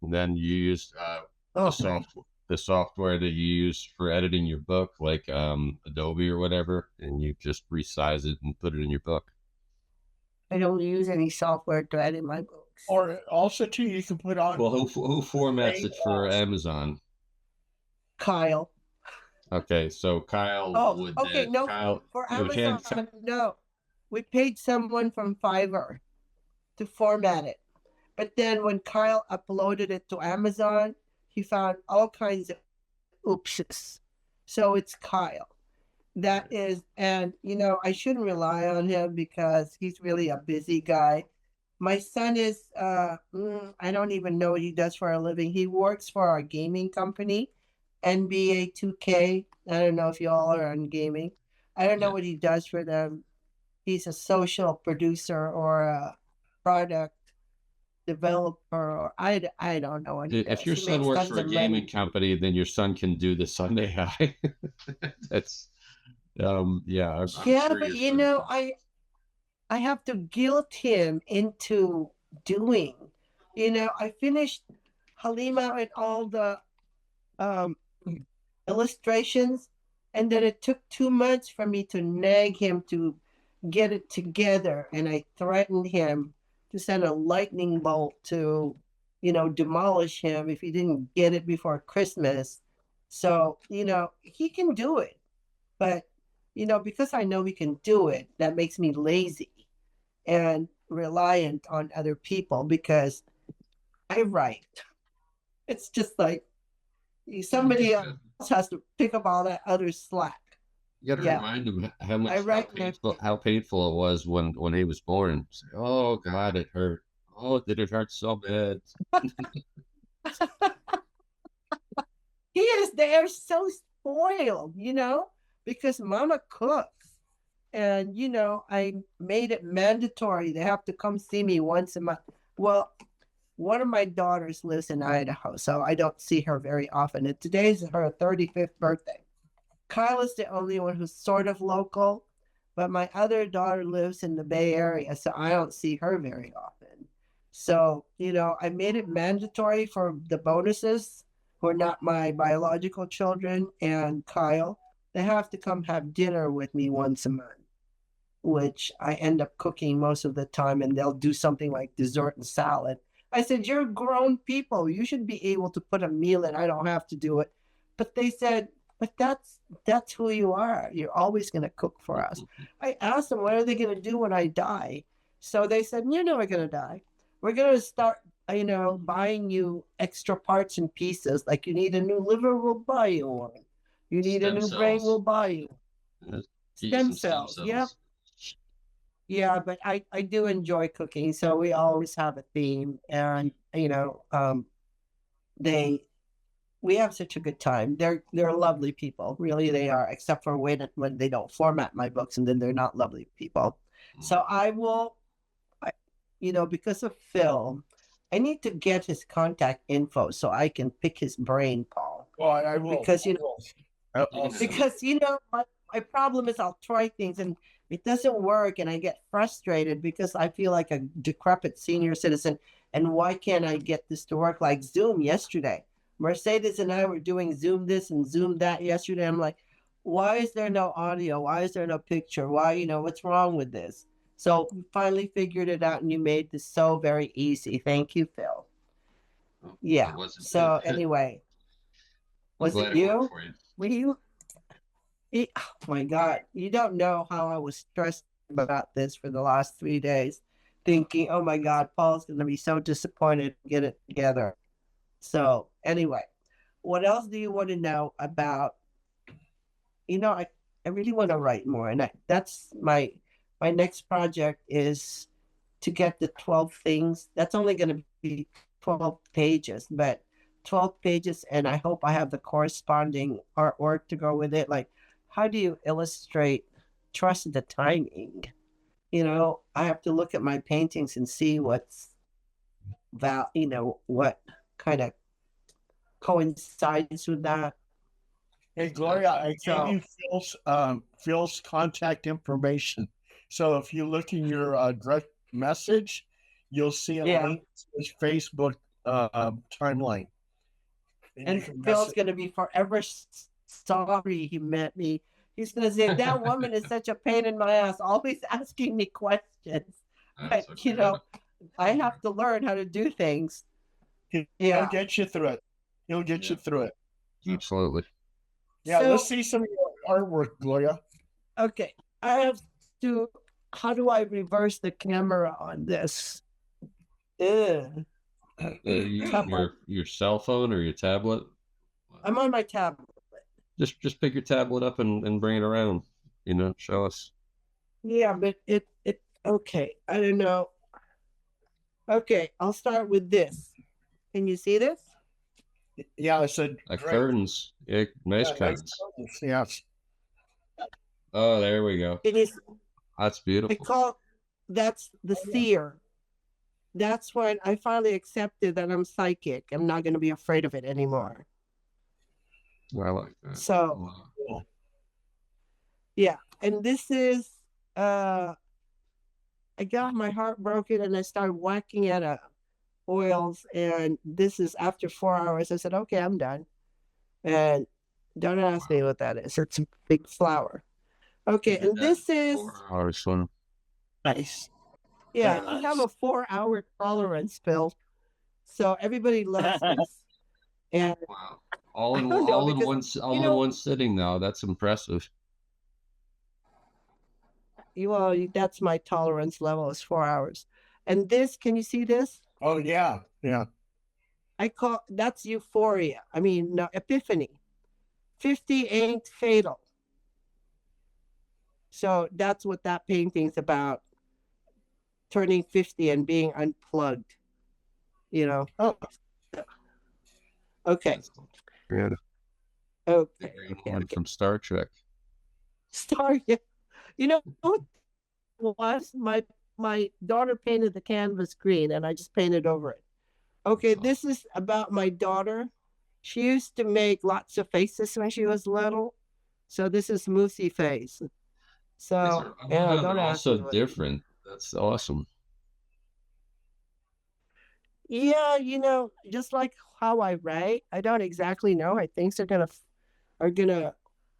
and then you use Oh, the software that you use for editing your book, like Adobe or whatever, and you just resize it and put it in your book. I don't use any software to edit my books. Or also too, you can put on. Well, who formats it for Amazon? Kyle. Okay, so Kyle Oh, would okay. No, Kyle for you would hand Amazon, no. We paid someone from Fiverr to format it. But then when Kyle uploaded it to Amazon, he found all kinds of oopses. So it's Kyle. That is, and I shouldn't rely on him because he's really a busy guy. My son is, I don't even know what he does for a living. He works for our gaming company, NBA 2K. I don't know if you all are on gaming. I don't know what he does for them. He's a social producer or a product developer, or I don't know what he If does. your He son makes works tons for a of gaming money. company, then your son can do the Sunday High. That's yeah, I'm Yeah, sure but your son can. I have to guilt him into doing. I finished Halima and all the um, illustrations, and then it took 2 months for me to nag him to get it together. And I threatened him to send a lightning bolt to, demolish him if he didn't get it before Christmas. So, he can do it. But, because I know he can do it, that makes me lazy and reliant on other people because I write. It's just like somebody else Good. has to pick up all that other slack. You got to Yeah, remind him I how write. painful it was when he was born. Say, oh God, it hurt. Oh, did it hurt so bad? He is. They are so spoiled, because Mama cooks, and I made it mandatory. They have to come see me once a month. Well, one of my daughters lives in Idaho, so I don't see her very often. And today's her 35th birthday. Kyle is the only one who's sort of local, but my other daughter lives in the Bay Area, so I don't see her very often. So, I made it mandatory for the bonuses who are not my biological children and Kyle. They have to come have dinner with me once a month, which I end up cooking most of the time, and they'll do something like dessert and salad. I said, "You're grown people. You should be able to put a meal in. I don't have to do it." But they said, "But that's who you are. You're always going to cook for us." I asked them, "What are they going to do when I die?" So they said, "You're never going to die. We're going to start, buying you extra parts and pieces. Like you need a new liver, we'll buy you one. You need a Stem new brain, we'll cells. buy you." Get you Stem some stem cells. Yep. cells. Yeah, but I do enjoy cooking, so we always have a theme, and they we have such a good time. They're lovely people, really they are, except for when they don't format my books, and then they're not lovely people. So because of Phil, I need to get his contact info so I can pick his brain, Paul. Well, I will. Because because my problem is I'll try things and it doesn't work, and I get frustrated because I feel like a decrepit senior citizen. And why can't I get this to work? Like Zoom yesterday, Mercedes and I were doing Zoom this and Zoom that yesterday. I'm like, why is there no audio? Why is there no picture? Why, what's wrong with this? So we finally figured it out, and you made this so very easy. Thank you, Phil. Yeah. It wasn't So bad. anyway, I'm was glad it it worked you? for you. Were you? Oh my God. You don't know how I was stressed about this for the last 3 days, thinking, oh my God, Paul's going to be so disappointed to get it together. So, anyway, what else do you want to know about? I really want to write more. And that's my next project is to get the 12 things. That's only going to be 12 pages, but 12 pages. And I hope I have the corresponding artwork to go with it. Like, how do you illustrate trust the timing? I have to look at my paintings and see what kind of coincides with that. Hey, Gloria, I gave you Phil's contact information. So if you look in your direct message, you'll see a link to his Facebook timeline. And Phil's going to be forever sorry he met me. He's going to say, that woman is such a pain in my ass, always asking me questions. But, I have to learn how to do things. He'll get you through it. He'll get you through it. Absolutely. Yeah, let's see some of your artwork, Gloria. Okay. How do I reverse the camera on this? Your cell phone or your tablet? I'm on my tablet. Just pick your tablet up and bring it around. Show us. Yeah, but it okay. I don't know. Okay, I'll start with this. Can you see this? Yeah, it's curtains. Yeah, nice curtains. Yes. Oh, there we go. It is. That's beautiful. That's the seer. that's when I finally accepted that I'm psychic. I'm not going to be afraid of it anymore. I like that. So, Wow. yeah. And this is, I got my heart broken and I started whacking at oils. And this is after 4 hours. I said, okay, I'm done. And don't ask me what that is. It's a big flower. Okay. And this is, 4 hours swim. Nice. yeah, Very I have nice. a 4-hour tolerance, Bill. So everybody loves this. And Wow. All I in don't know all in because, one you all in know, one sitting now. That's impressive. well, that's my tolerance level is 4 hours. And this, can you see this? Oh yeah, yeah. I call that's euphoria. I mean, no, epiphany. 50 ain't fatal. So that's what that painting's about. Turning 50 and being unplugged, you know. Oh, Okay. Yeah, Okay. one from Star Trek. Star, yeah. You know what was my daughter painted the canvas green and I just painted over it. Okay, this is about my daughter. She used to make lots of faces when she was little. So this is Moosey face. So yeah, don't They're all ask me so what. different. That's awesome. Yeah, just like how I write, I don't exactly know. I think are gonna.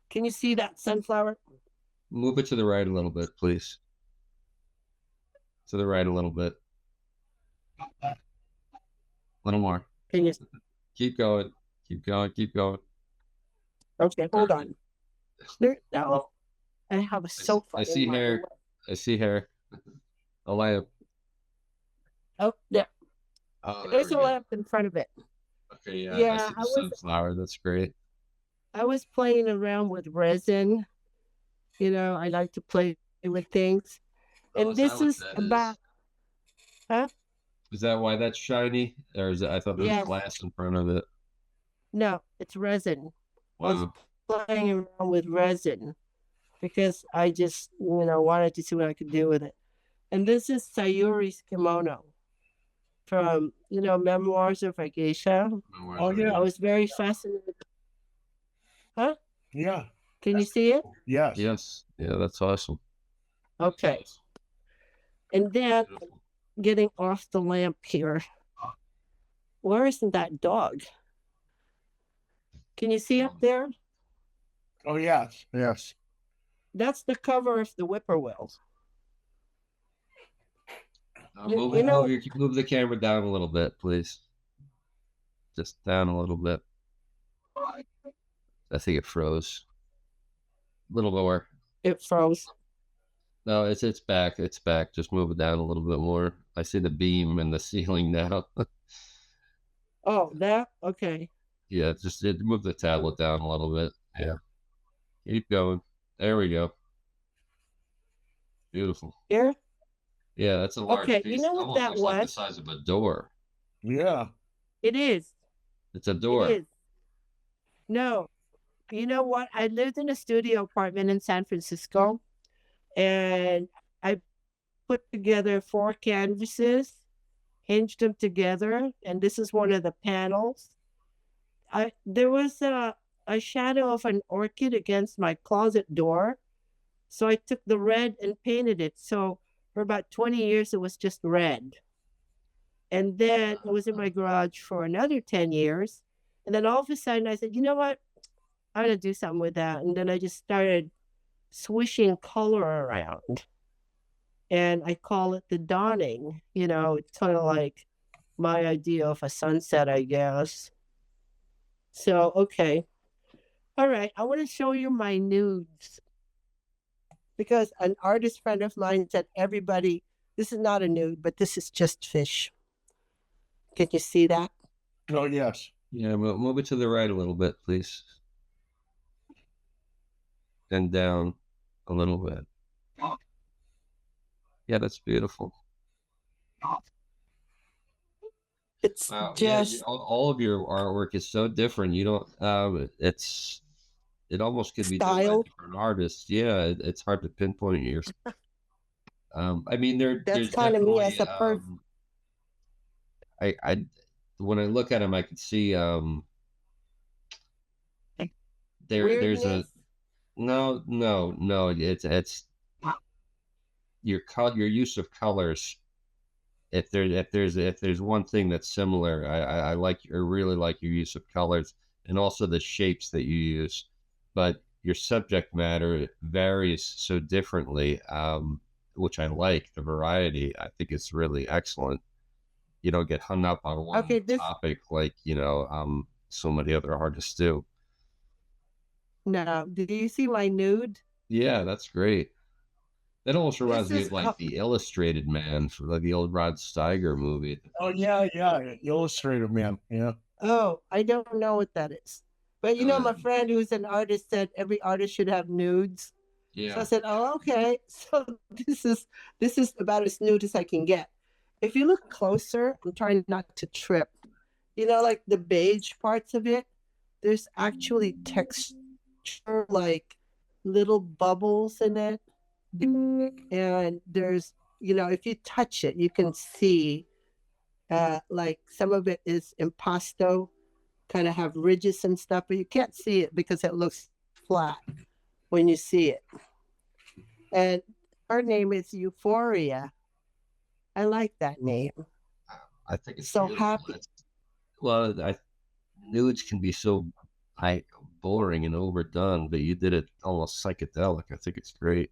Can you see that sunflower? Move it to the right a little bit, please. To the right a little bit. A little more. Can you? Keep going. Keep going. Keep going. Okay, hold on. No, I have a sofa. I see hair. I see hair. A lamp. Oh, there. Oh, there There's we a go. lamp in front of it. Okay, yeah. I Yeah, see the sunflower. That's great. I was playing around with resin. I like to play with things. Oh, And is that this what is that about, is? huh? Is that why that's shiny? Or is it? I thought there was Yes. glass in front of it. No, it's resin. I was Wow. playing around with resin because I just, wanted to see what I could do with it. And this is Sayuri's kimono from, Memoirs of a Geisha. oh yeah, I was very fascinated. Huh? yeah. Can you see it? Yes. Yes. Yeah, that's awesome. Okay. And then Beautiful. getting off the lamp here. Where isn't that dog? Can you see up there? Oh yes, yes. That's the cover of the Whippoorwill. Move the camera down a little bit, please. Just down a little bit. I think it froze. A little more. It froze. No, it's back. It's back. Just move it down a little bit more. I see the beam in the ceiling now. Oh, that? Okay. Yeah, just move the tablet down a little bit. Yeah. Keep going. There we go. Beautiful. Here? Yeah, that's a large Okay, piece. you know It what almost that looks like the was? size of a door. Yeah. It is. It's a It door. is. No. You know what? I lived in a studio apartment in San Francisco and I put together 4 canvases, hinged them together, and this is one of the panels. There was a shadow of an orchid against my closet door. So I took the red and painted it. So for about 20 years, it was just red. And then it was in my garage for another 10 years. And then all of a sudden, I said, you know what? I'm going to do something with that. And then I just started swishing color around. And I call it the dawning. It's kind of like my idea of a sunset, I guess. So, okay. All right. I want to show you my nudes because an artist friend of mine said, everybody, this is not a nude, but this is just fish. Can you see that? Oh yes. Yeah, move it to the right a little bit, please. And down a little bit. Yeah, that's beautiful. It's Wow. just Yeah, all of your artwork is so different. You don't. It almost could be done by style. different artists. Yeah, it's hard to pinpoint yours. I mean, That's there's kind of me definitely as a person. I when I look at him, I can see there's a Weirdness. no, it's your use of colors. If there's one thing that's similar, I like I really like your use of colors and also the shapes that you use, but your subject matter varies so differently, which I like the variety. I think it's really excellent. You don't get hung up on one Okay, this topic like so many other artists do. no. Do you see my nude? Yeah, that's great. That almost This reminds me is of like the Illustrated Man from like the old Rod Steiger movie. Oh yeah, yeah, Illustrator Man. Yeah. oh, I don't know what that is. But you know, Uh, my friend who's an artist said every artist should have nudes. So I yeah. said, "Oh, okay." So this is about as nude as I can get. If you look closer, I'm trying not to trip. You know, like the beige parts of it, there's actually texture, like little bubbles in it. And there's, you know, if you touch it, you can see like some of it is impasto, kind of have ridges and stuff, but you can't see it because it looks flat when you see it. And her name is Euphoria. I like that name. I think it's So beautiful. happy. Nudes can be so high, boring and overdone, but you did it almost psychedelic. I think it's great.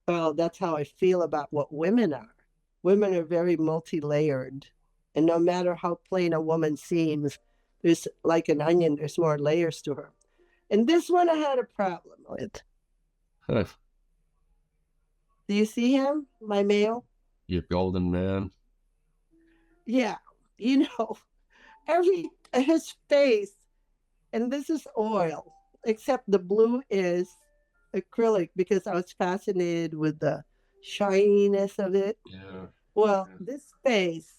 Well, that's how I feel about what women are. Women are very multi layered. And no matter how plain a woman seems, there's like an onion, there's more layers to her. And this one I had a problem with. Huh. Do you see him, my male? Your golden man. Yeah. You know, every his face, and this is oil, except the blue is acrylic because I was fascinated with the shininess of it. Yeah. Well, Yeah. this face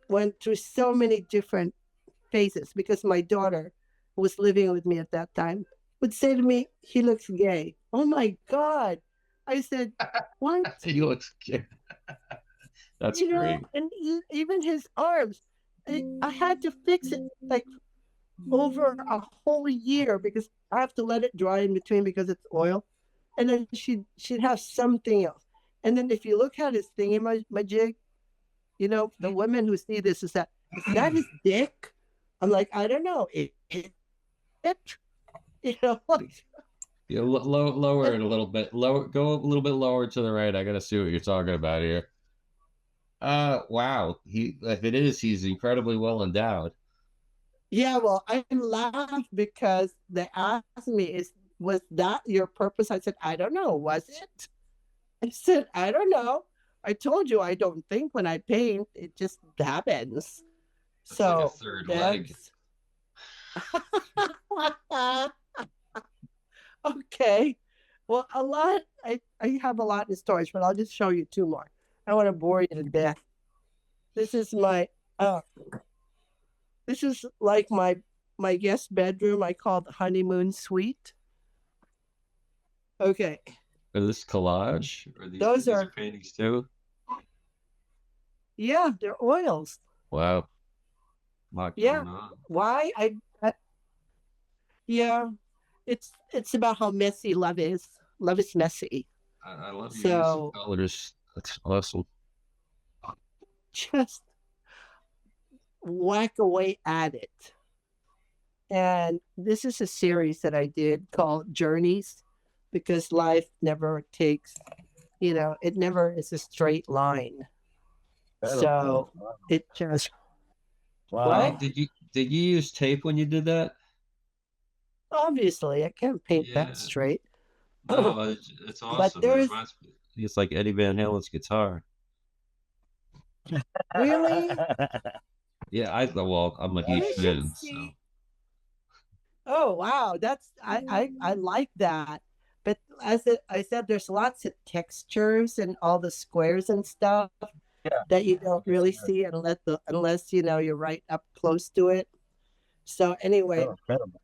went through so many different phases because my daughter, who was living with me at that time, would say to me, "He looks gay." Oh my God. I said, "What?" You look scared. That's You know, great. and even his arms, I had to fix it like over a whole year because I have to let it dry in between because it's oil. And then she'd have something else. And then if you look at his thingy, my jig, you know, the women who see this is that his dick? I'm like, I don't know. It you know, like, Yeah, lower and it a little bit. Lower, go a little bit lower to the right. I gotta see what you're talking about here. Wow. If it is, he's incredibly well endowed. yeah, well, I laughed because they asked me, was that your purpose? I said, I don't know. Was it? I said, I don't know. I told you I don't think when I paint, it just happens. It's like a So third leg. that's okay. Well, I have a lot in storage, but I'll just show you two more. I don't want to bore you to death. This is my uh this is like my guest bedroom. I call the honeymoon suite. Okay. Is this collage? Or Those these are are paintings too? yeah, they're oils. Wow. A lot Yeah. going on. Why? Yeah. It's about how messy love is. Love is messy. I love your use of So colors. That's awesome. just whack away at it. And this is a series that I did called Journeys because life never takes, you know, it never is a straight line. So it just, Wow. what? Did you use tape when you did that? Obviously, I can't paint that Yeah. straight. No, it's But awesome. It there's reminds me. It's like Eddie Van Halen's guitar. really, Yeah, I'm a you huge should fan. So see. Oh, wow. That's, I like that. But I said, there's lots of textures and all the squares and stuff Yeah. that you don't really see unless you know you're right up close to it. So anyway, Oh, incredible.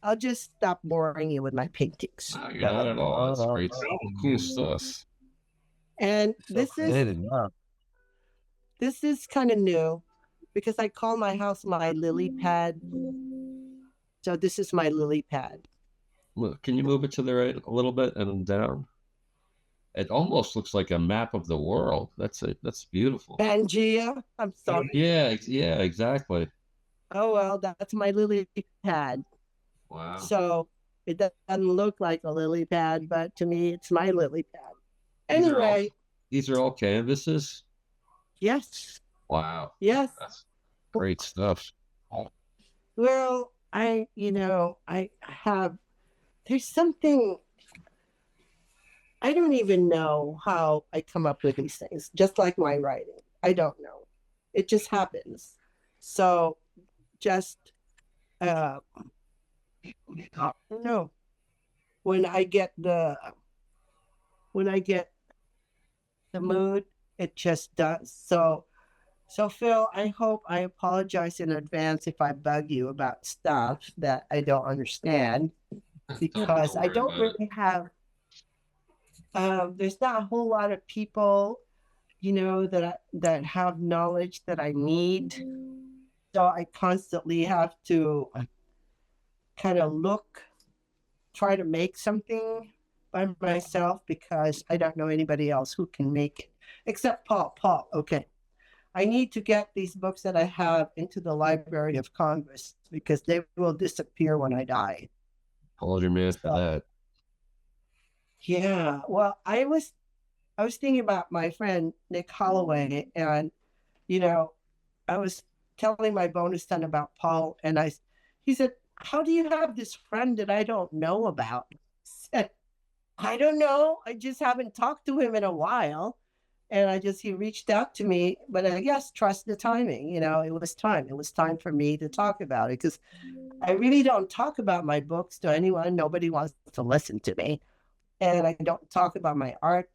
I'll just stop boring you with my paintings. no, you're Yeah. not at all. That's Oh, great. no. Cool stuff. And So this is creative. Wow. this is kind of new because I call my house my lily pad. So this is my lily pad. Look, can you move it to the right a little bit and down? It almost looks like a map of the world. That's beautiful. Pangea. I'm sorry. Yeah, exactly. Oh, well, that's my lily pad. Wow. So it doesn't look like a lily pad, but to me, it's my lily pad. Anyway. These are all canvases? Yes. Wow. Yes. That's great stuff. Well, I have, there's something, I don't even know how I come up with these things, just like my writing. I don't know. It just happens. So just, no, when I get the mood, it just does. So Phil, I apologize in advance if I bug you about stuff that I don't understand, because I don't really have, there's not a whole lot of people, that have knowledge that I need. So I constantly have to kind of try to make something by myself, because I don't know anybody else who can make it except Paul. Okay. I need to get these books that I have into the Library of Congress, because they will disappear when I die. Hold your man for that. Yeah. Well, I was thinking about my friend Nick Holloway, and I was telling my bonus son about Paul, and he said, "How do you have this friend that I don't know about?" I said, "I don't know. I just haven't talked to him in a while." And he reached out to me, but I guess trust the timing. It was time. It was time for me to talk about it, because I really don't talk about my books to anyone. Nobody wants to listen to me. And I don't talk about my art.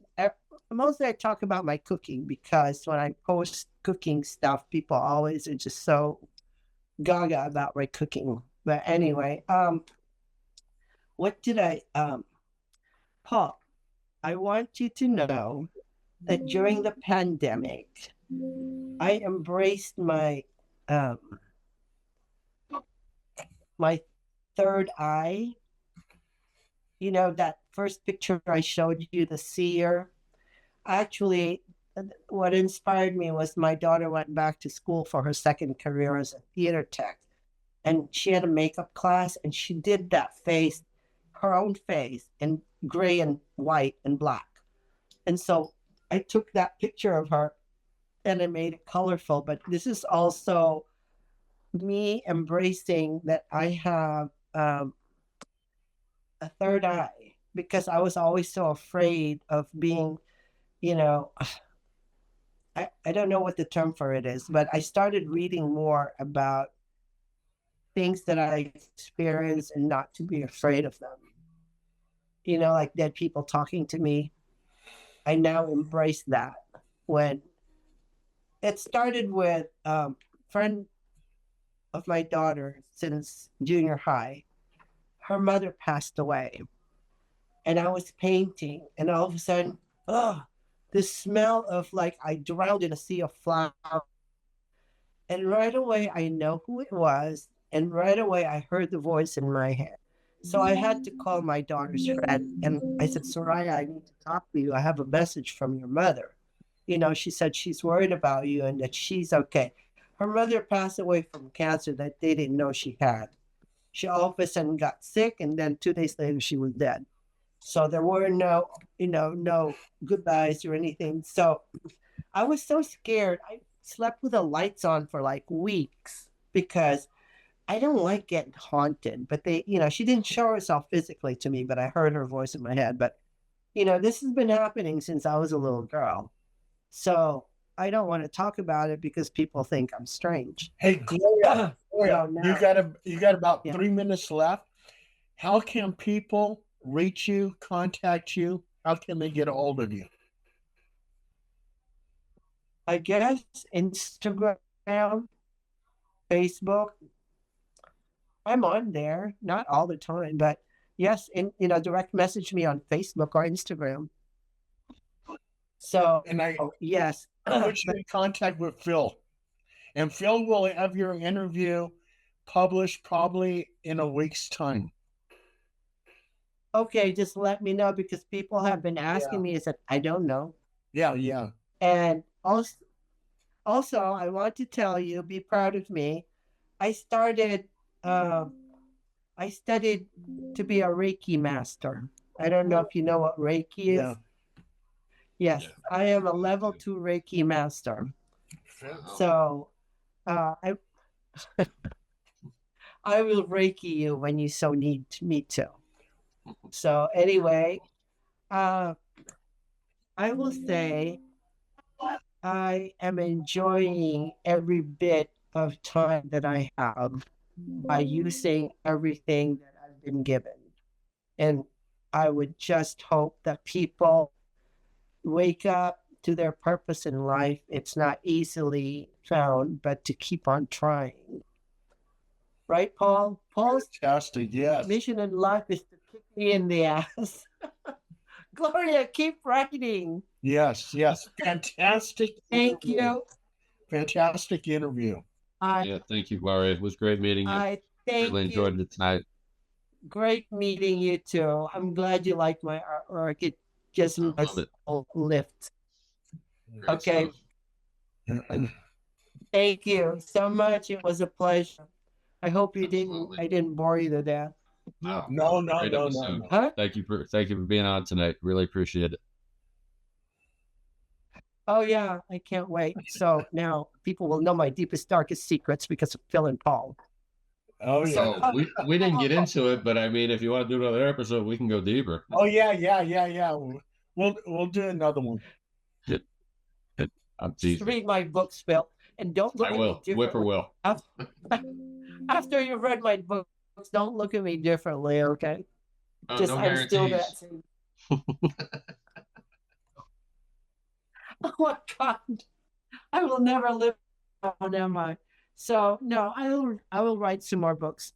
Mostly I talk about my cooking, because when I post cooking stuff, people always are just so gaga about my cooking. But anyway, what did Paul, I want you to know that during the pandemic, I embraced my my third eye. That first picture I showed you, the seer. Actually, what inspired me was my daughter went back to school for her second career as a theater tech, and she had a makeup class, and she did that face, her own face, in gray and white and black. And so I took that picture of her and I made it colorful. But this is also me embracing that I have a third eye, because I was always so afraid of being, I don't know what the term for it is, but I started reading more about things that I experienced and not to be afraid of them. Like dead people talking to me. I now embrace that. When it started with a friend of my daughter since junior high, her mother passed away, and I was painting, and all of a sudden, this smell of like I drowned in a sea of flowers. And right away, I know who it was. And right away, I heard the voice in my head. So I had to call my daughter's friend. And I said, Soraya, I need to talk to you. I have a message from your mother. She said she's worried about you and that she's okay. Her mother passed away from cancer that they didn't know she had. She all of a sudden got sick, and then 2 days later, she was dead. So there were no goodbyes or anything. So I was so scared. I slept with the lights on for like weeks, because I don't like getting haunted. But she didn't show herself physically to me, but I heard her voice in my head. But, this has been happening since I was a little girl. So I don't want to talk about it because people think I'm strange. Hey, Gloria, you got about 3 minutes left. How can people reach you, contact you? How can they get a hold of you? I guess Instagram, Facebook. I'm on there, not all the time, but yes, direct message me on Facebook or Instagram. So, And I yes. put you in contact with Phil. And Phil will have your interview published probably in a week's time. Okay, just let me know because people have been asking me. I said, I don't know. Yeah. And also, I want to tell you, be proud of me. I started, I studied to be a Reiki master. I don't know if you know what Reiki is. Yeah. Yes, Yeah. I am a level 2 Reiki master. So, I I will Reiki you when you so need me to. So anyway, I will say I am enjoying every bit of time that I have by using everything that I've been given. And I would just hope that people wake up to their purpose in life. It's not easily found, but to keep on trying. Right, Paul? Paul's Fantastic. Yes. mission in life is to kick me in the ass. Gloria, keep writing. Yes. Fantastic. Thank interview. you. Fantastic interview. Yeah, thank you, Gloria. It was great meeting you. I thank Really you. enjoyed it tonight. Great meeting you too. I'm glad you like my artwork. It gives me I love it. a lift. Great Okay. stuff. Thank you so much. It was a pleasure. I hope you Absolutely. I didn't bore you to death. No. Great episode. Huh? Thank you for being on tonight. Really appreciate it. Oh yeah, I can't wait. So now people will know my deepest, darkest secrets because of Phil and Paul. Oh yeah. So we didn't get into it, but I mean, if you want to do another episode, we can go deeper. Oh yeah. We'll do another one. I'm Just teasing. read my books, Phil, and don't look I at will. me differently. Whipper will. After you've read my books, don't look at me differently, okay? No I'm still that guarantees. same. Oh my God, I will never live on, am I? So no, I will write some more books.